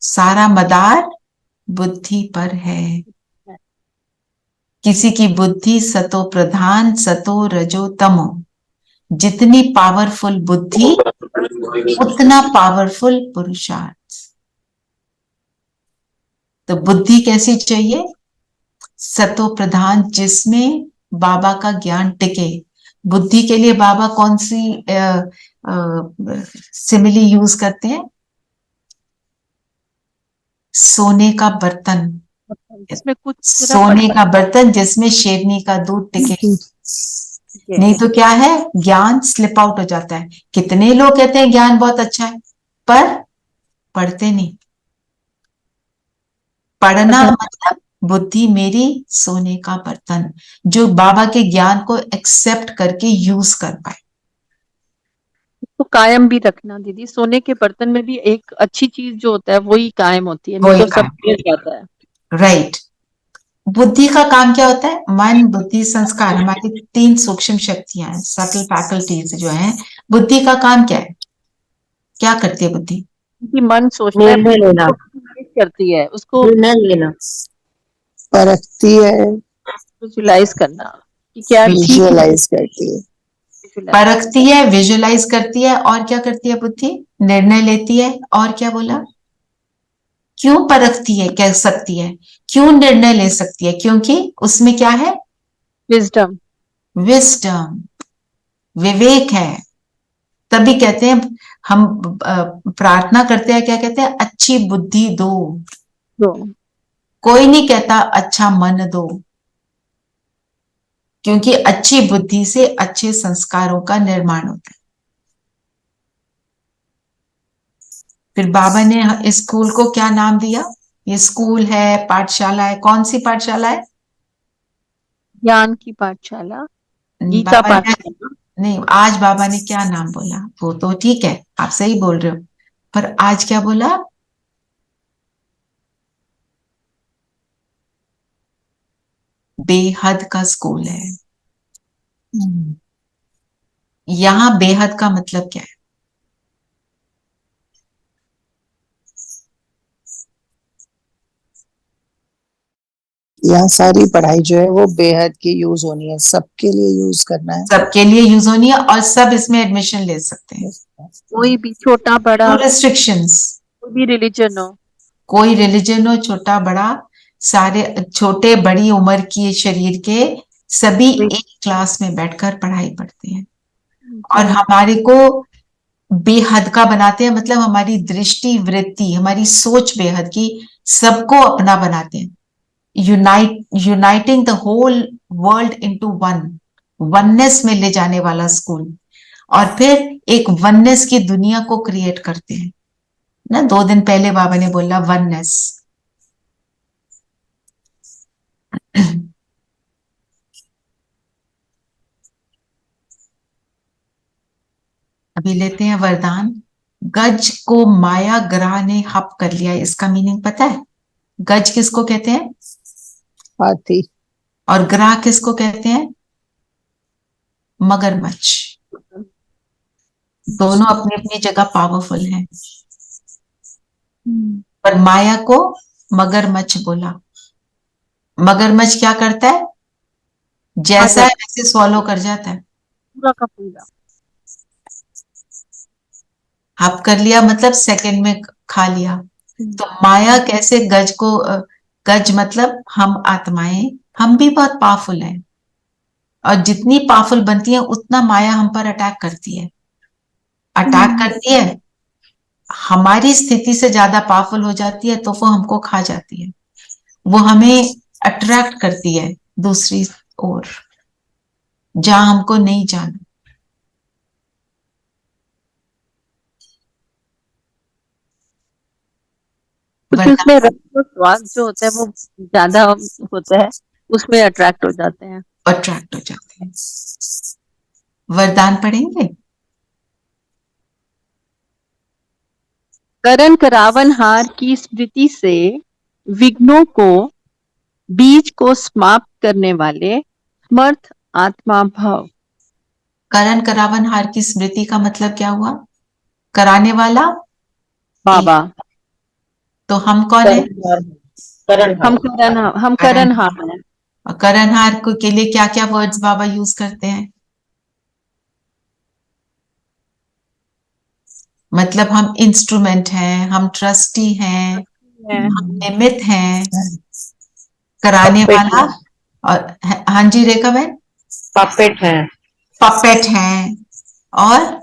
सारा मदार बुद्धि पर है। किसी की बुद्धि सतो प्रधान, सतो रजो तमो। जितनी पावरफुल बुद्धि उतना पावरफुल पुरुषार्थ। तो बुद्धि कैसी चाहिए? सतो प्रधान, जिसमें बाबा का ज्ञान टिके। बुद्धि के लिए बाबा कौन सी सिमिली यूज करते हैं? सोने का बर्तन, इसमें कुछ सोने का बर्तन जिसमें शेरनी का दूध टिके। नहीं तो क्या है, ज्ञान स्लिप आउट हो जाता है। कितने लोग कहते हैं ज्ञान बहुत अच्छा है, पर पढ़ते नहीं। पढ़ना मतलब बुद्धि मेरी सोने का बर्तन, जो बाबा के ज्ञान को एक्सेप्ट करके यूज कर पाए। तो कायम भी रखना दीदी, सोने के बर्तन में भी एक अच्छी चीज जो होता है वही कायम होती है, नहीं तो सब गिर जाता है। राइट। बुद्धि का काम क्या होता है? मन, बुद्धि, संस्कार, हमारी 3 सूक्ष्म शक्तियां हैं, सटल फैकल्टीज जो हैं। बुद्धि का काम क्या है? क्या करती है बुद्धि? मन सोचता है, निर्णय लेना, करती है, उसको निर्णय लेना, परखती है, विजुलाइज करना कि क्या ठीक विजुअलाइज करती है। परखती है, विजुअलाइज करती है, और क्या करती है बुद्धि? निर्णय लेती है। और क्या बोला? क्यों परखती है, कह सकती है, क्यों निर्णय ले सकती है? क्योंकि उसमें क्या है? विजडम, विजडम, विवेक है। तभी कहते हैं हम प्रार्थना करते हैं, क्या कहते हैं? अच्छी बुद्धि दो। कोई नहीं कहता अच्छा मन दो, क्योंकि अच्छी बुद्धि से अच्छे संस्कारों का निर्माण होता है। फिर बाबा ने इस स्कूल को क्या नाम दिया? ये स्कूल है, पाठशाला है। कौन सी पाठशाला है? ज्ञान की पाठशाला, गीता पाठशाला। नहीं, आज बाबा ने क्या नाम बोला? वो तो ठीक है, आप सही बोल रहे हो, पर आज क्या बोला? बेहद का स्कूल है। यहां बेहद का मतलब क्या है? यहाँ सारी पढ़ाई जो है वो बेहद की यूज होनी है, सबके लिए यूज करना है, सबके लिए यूज होनी है, और सब इसमें एडमिशन ले सकते हैं। कोई भी छोटा बड़ा, नो रिस्ट्रिक्शंस। कोई भी रिलीजन हो, कोई रिलीजन हो, छोटा बड़ा, सारे छोटे बड़ी उम्र की शरीर के सभी एक क्लास में बैठकर पढ़ाई पढ़ते हैं। और हमारे को बेहद का बनाते हैं, मतलब हमारी दृष्टि वृत्ति, हमारी सोच बेहद की, सबको अपना बनाते हैं। Uniting the whole world into one, oneness में ले जाने वाला स्कूल। और फिर एक वननेस की दुनिया को क्रिएट करते हैं ना। 2 दिन पहले बाबा ने बोला वननेस। अभी लेते हैं वरदान। गज को माया ग्रह ने हप कर लिया, इसका मीनिंग पता है? गज किसको कहते हैं? हाथी। और ग्रह किसको कहते हैं? मगरमच्छ। दोनों अपनी अपनी जगह पावरफुल हैं, पर माया को मगरमच्छ बोला। मगरमच्छ क्या करता है? जैसा है वैसे स्वॉलो कर जाता है। पूरा का पूरा हप कर लिया मतलब सेकंड में खा लिया। तो माया कैसे गज को, गज मतलब हम आत्माएं, हम भी बहुत पावरफुल हैं, और जितनी पावरफुल बनती है उतना माया हम पर अटैक करती है। अटैक करती है हमारी स्थिति से ज्यादा पावरफुल हो जाती है तो वो हमको खा जाती है, वो हमें अट्रैक्ट करती है दूसरी ओर, जहां हमको नहीं जाना। क्योंकि उसमें रस और स्वाद जो होता है वो ज्यादा होता है, उसमें अट्रैक्ट हो जाते हैं। अट्रैक्ट हो जाते हैं। वरदान पढ़ेंगे? करण करावन हार की स्मृति से विघ्नों को, बीज को समाप्त करने वाले समर्थ आत्मा भव। करण करावन हार की स्मृति का मतलब क्या हुआ? कराने वाला बाबा। तो हम कौन है? हम करण हार हैं। और करणहार को के लिए क्या क्या वर्ड्स बाबा यूज करते हैं? मतलब हम इंस्ट्रूमेंट हैं, हम ट्रस्टी हैं, हम निमित्त हैं, कराने वाला, और हाँ जी रेखा बहन, पपेट है। पपेट हैं, और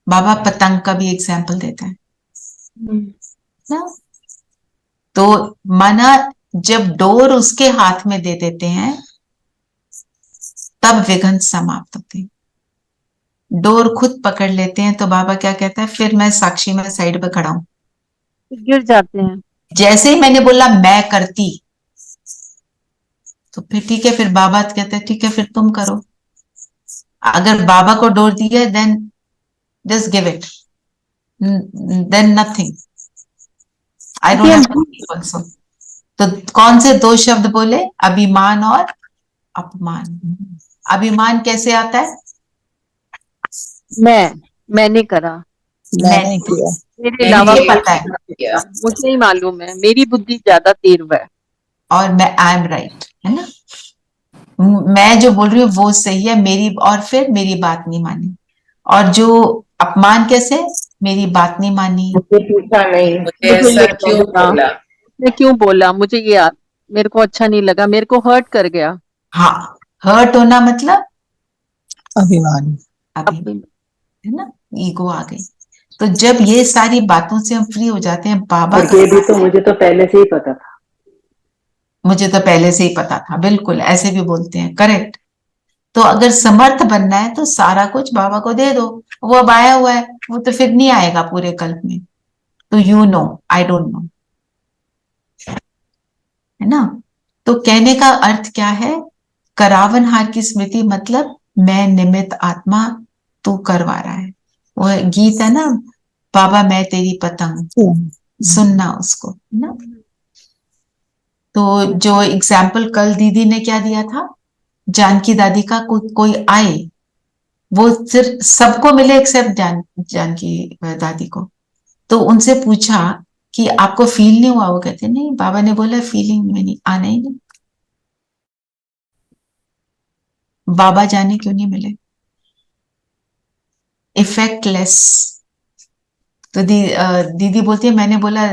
बाबा पतंग का भी एग्जाम्पल देता है ना। तो माना जब डोर उसके हाथ में दे देते हैं तब विघ्न समाप्त होते हैं। डोर खुद पकड़ लेते हैं तो बाबा क्या कहता है, फिर मैं साक्षी में साइड पे खड़ा हूं। गिर जाते हैं। जैसे ही मैंने बोला मैं करती, तो फिर ठीक है, फिर बाबा कहते हैं ठीक है फिर तुम करो। अगर बाबा को डोर दिया then just give it, then nothing, I don't have also. तो कौन से दो शब्द बोले? अभिमान और अपमान। अभिमान कैसे आता है? मैंने करा, मैंने किया। मेरे अलावा मुझे कोई पता है, नहीं, मुझे ही मालूम है, मेरी बुद्धि ज्यादा तीव्र है। और मैं आई एम राइट, है ना। मैं जो बोल रही हूँ वो सही है मेरी, और फिर मेरी बात नहीं मानी। और जो अपमान कैसे? मेरी बात नहीं मानी, पूछा नहीं, मुझे ऐसा क्यों बोला, मैं क्यों बोला, मुझे ये मेरे को अच्छा नहीं लगा, मेरे को हर्ट कर गया। हाँ, हर्ट होना मतलब अभिमान। अभिमान, है ना, ईगो आ गई। तो जब ये सारी बातों से हम फ्री हो जाते हैं, बाबा और ये भी तो मुझे तो पहले से ही पता था। मुझे तो पहले से ही पता था, बिल्कुल ऐसे भी बोलते हैं, करेक्ट। तो अगर समर्थ बनना है तो सारा कुछ बाबा को दे दो, वो अब आया हुआ है, वो तो फिर नहीं आएगा पूरे कल्प में। तो you know, I don't know, है ना। तो कहने का अर्थ क्या है? करावन हार की स्मृति मतलब मैं निमित्त आत्मा, तू करवा रहा है। वो गीत है ना, बाबा मैं तेरी पतंग, सुनना उसको, है ना। तो जो एग्जाम्पल कल दीदी ने क्या दिया था, जानकी दादी का, कोई आए, वो सिर्फ सबको मिले एक्सेप्ट जानकी दादी को। तो उनसे पूछा कि आपको फील नहीं हुआ? वो कहते नहीं, बाबा ने बोला फीलिंग में नहीं आना ही नहीं। बाबा जाने क्यों नहीं मिले, इफेक्टलेस। तो दीदी बोलती है, मैंने बोला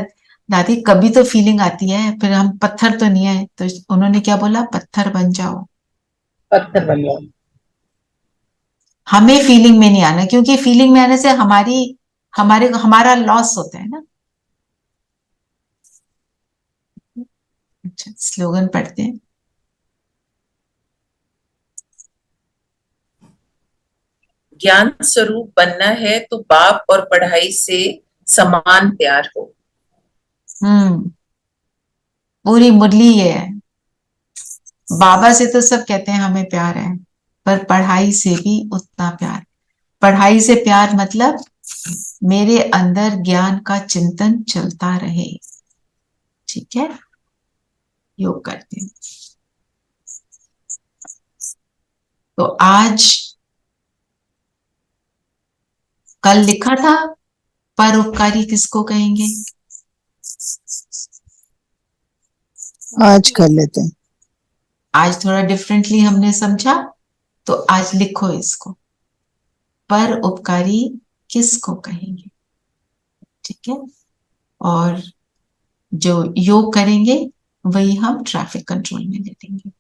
दादी कभी तो फीलिंग आती है, फिर हम पत्थर तो नहीं है। तो उन्होंने क्या बोला, पत्थर बन जाओ। पत्थर बन गया। हमें फीलिंग में नहीं आना, क्योंकि फीलिंग में आने से हमारा लॉस होता है ना। अच्छा, स्लोगन पढ़ते हैं। ज्ञान स्वरूप बनना है तो बाप और पढ़ाई से समान प्यार हो। पूरी मुरली ये है। बाबा से तो सब कहते हैं हमें प्यार है, पर पढ़ाई से भी उतना प्यार। पढ़ाई से प्यार मतलब मेरे अंदर ज्ञान का चिंतन चलता रहे। ठीक है, योग करते हैं। तो आज कल लिखा था परोपकारी किसको कहेंगे? आज कर लेते हैं। आज थोड़ा डिफरेंटली हमने समझा, तो आज लिखो इसको, परोपकारी किसको कहेंगे। ठीक है, और जो योग करेंगे वही हम ट्रैफिक कंट्रोल में ले लेंगे।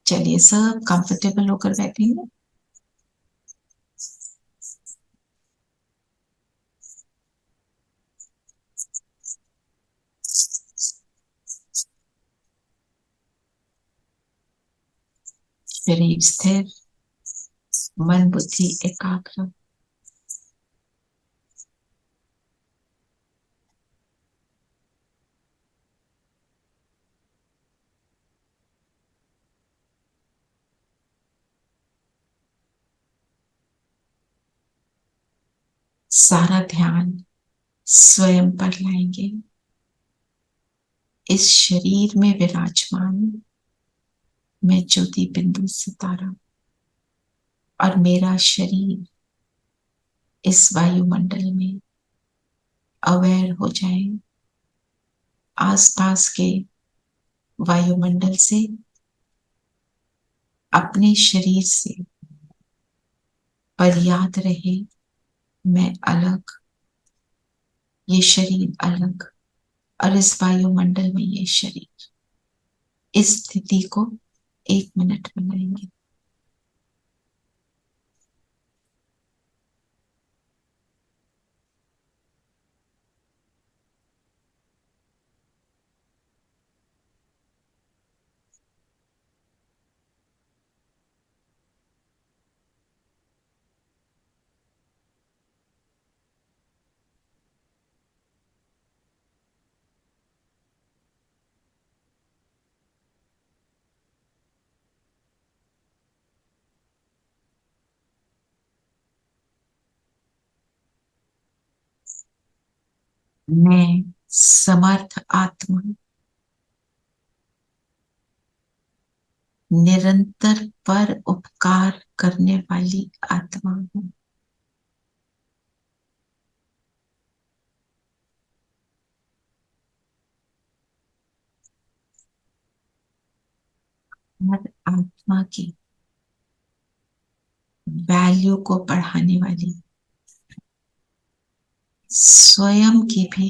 चलिए सब कंफर्टेबल होकर बैठेंगे। शरीर स्थिर, मन बुद्धि एकाग्र। सारा ध्यान स्वयं पर लाएंगे। इस शरीर में विराजमान मैं ज्योति बिंदु सितारा और मेरा शरीर इस वायुमंडल में अवेयर हो जाए। आसपास के वायुमंडल से, अपने शरीर से, पर याद रहे मैं अलग, ये शरीर अलग और इस वायुमंडल में ये शरीर। इस स्थिति को 1 मिनट बनाएंगे। मैं समर्थ आत्मा, निरंतर पर उपकार करने वाली आत्मा हूं। हर आत्मा की वैल्यू को बढ़ाने वाली, स्वयं की भी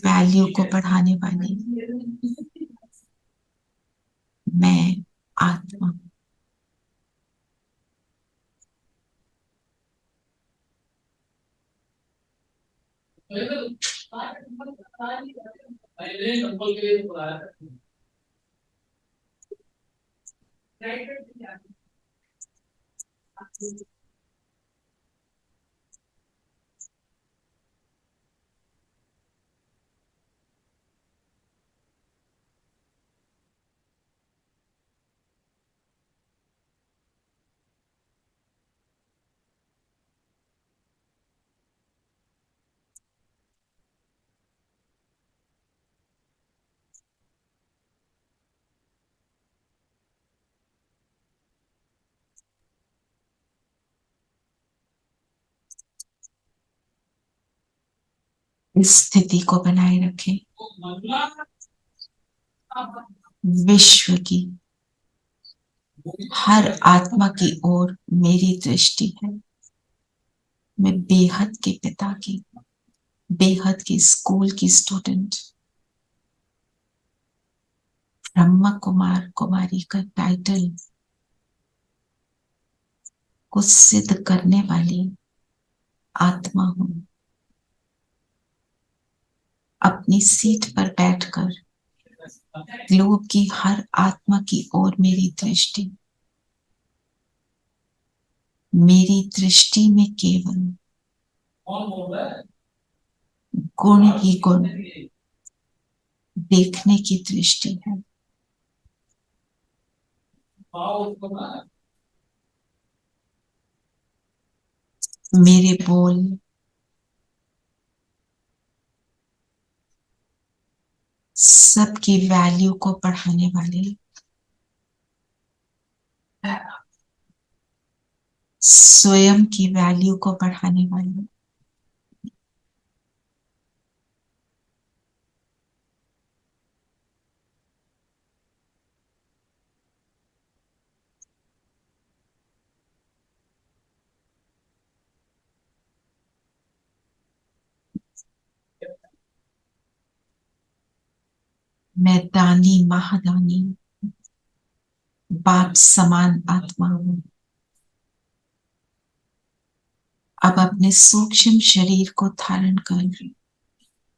वैल्यू को बढ़ाने वाली मैं आत्मा हूं। इस स्थिति को बनाए रखें। विश्व की हर आत्मा की ओर मेरी दृष्टि है। मैं बेहद के पिता की, बेहद की स्कूल की स्टूडेंट, ब्रह्मा कुमार कुमारी का टाइटल को सिद्ध करने वाली आत्मा हूं। अपनी सीट पर बैठकर ग्लोब की हर आत्मा की ओर मेरी दृष्टि, मेरी दृष्टि में केवल गुण ही गुण देखने की दृष्टि है। मेरे बोल सबकी वैल्यू को बढ़ाने वाले, स्वयं की वैल्यू को बढ़ाने वाले मैं दानी महादानी बाप समान आत्मा हूं। अब अपने सूक्ष्म शरीर को धारण कर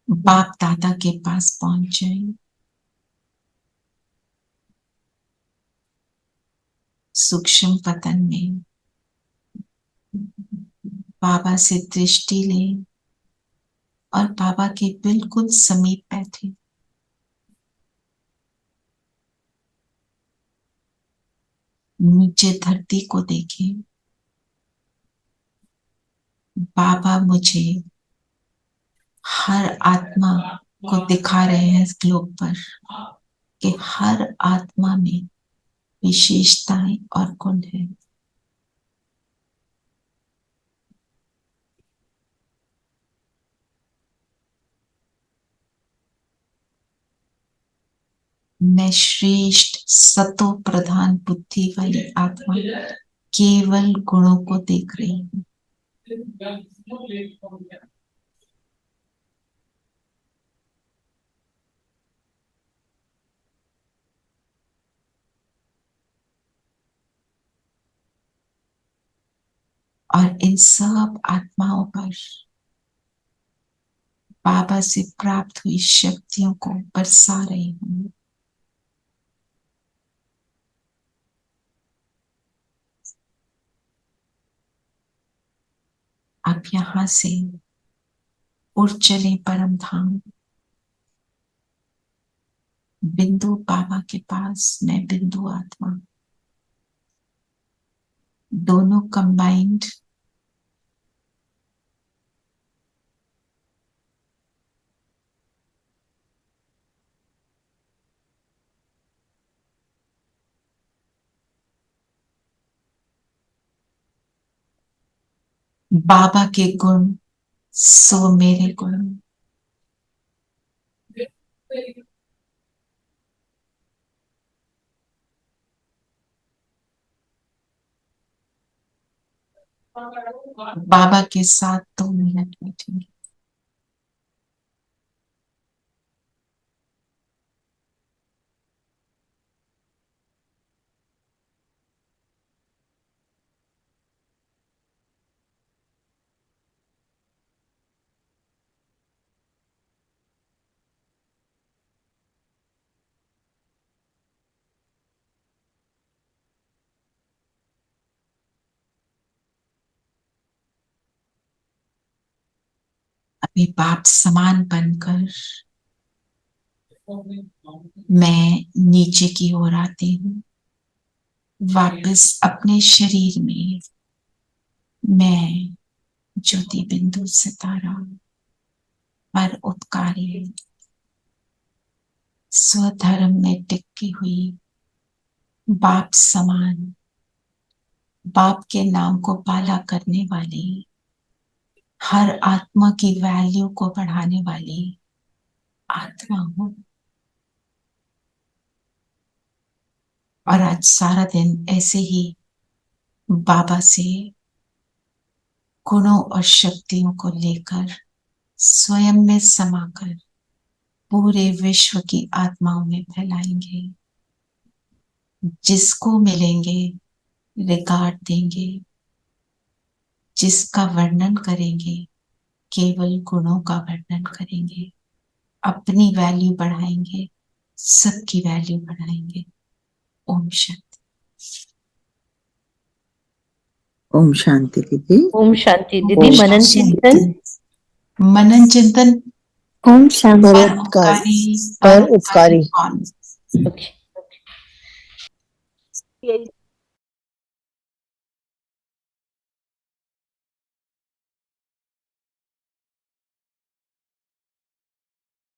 बाप दादा के पास पहुंच जाए। सूक्ष्म पतन में बाबा से दृष्टि लें और बाबा के बिल्कुल समीप बैठे। नीचे धरती को देखें। बाबा मुझे हर आत्मा को दिखा रहे हैं इस ग्लोब पर कि हर आत्मा में विशेषताएं और गुण है। मैं श्रेष्ठ सतो प्रधान बुद्धि वाली आत्मा केवल गुणों को देख रही हूँ। और इन सब आत्माओं पर बाबा से प्राप्त हुई शक्तियों को बरसा रही हूँ। अब यहां से उड़ चले परम धाम, बिंदु बाबा के पास। मैं बिंदु आत्मा, दोनों कंबाइंड बाबा के गुण सो मेरे गुण। बाबा के साथ 2 मिनट बैठेंगे। अभी बाप समान बनकर मैं नीचे की ओर आती हूँ। वापस अपने शरीर में मैं ज्योति बिंदु सितारा पर उत्कारी स्वधर्म में टिकी हुई बाप समान, बाप के नाम को पाला करने वाली, हर आत्मा की वैल्यू को बढ़ाने वाली आत्मा हूं। और आज सारा दिन ऐसे ही बाबा से गुणों और शक्तियों को लेकर स्वयं में समाकर पूरे विश्व की आत्माओं में फैलाएंगे। जिसको मिलेंगे रिगार्ड देंगे, जिसका वर्णन करेंगे केवल गुणों का वर्णन करेंगे। अपनी वैल्यू बढ़ाएंगे, सबकी वैल्यू बढ़ाएंगे। ओम शांति। ओम शांति दीदी। ओम शांति दीदी। मनन चिंतन। मनन चिंतन। ओम शांति। पर उपकारी। ओके।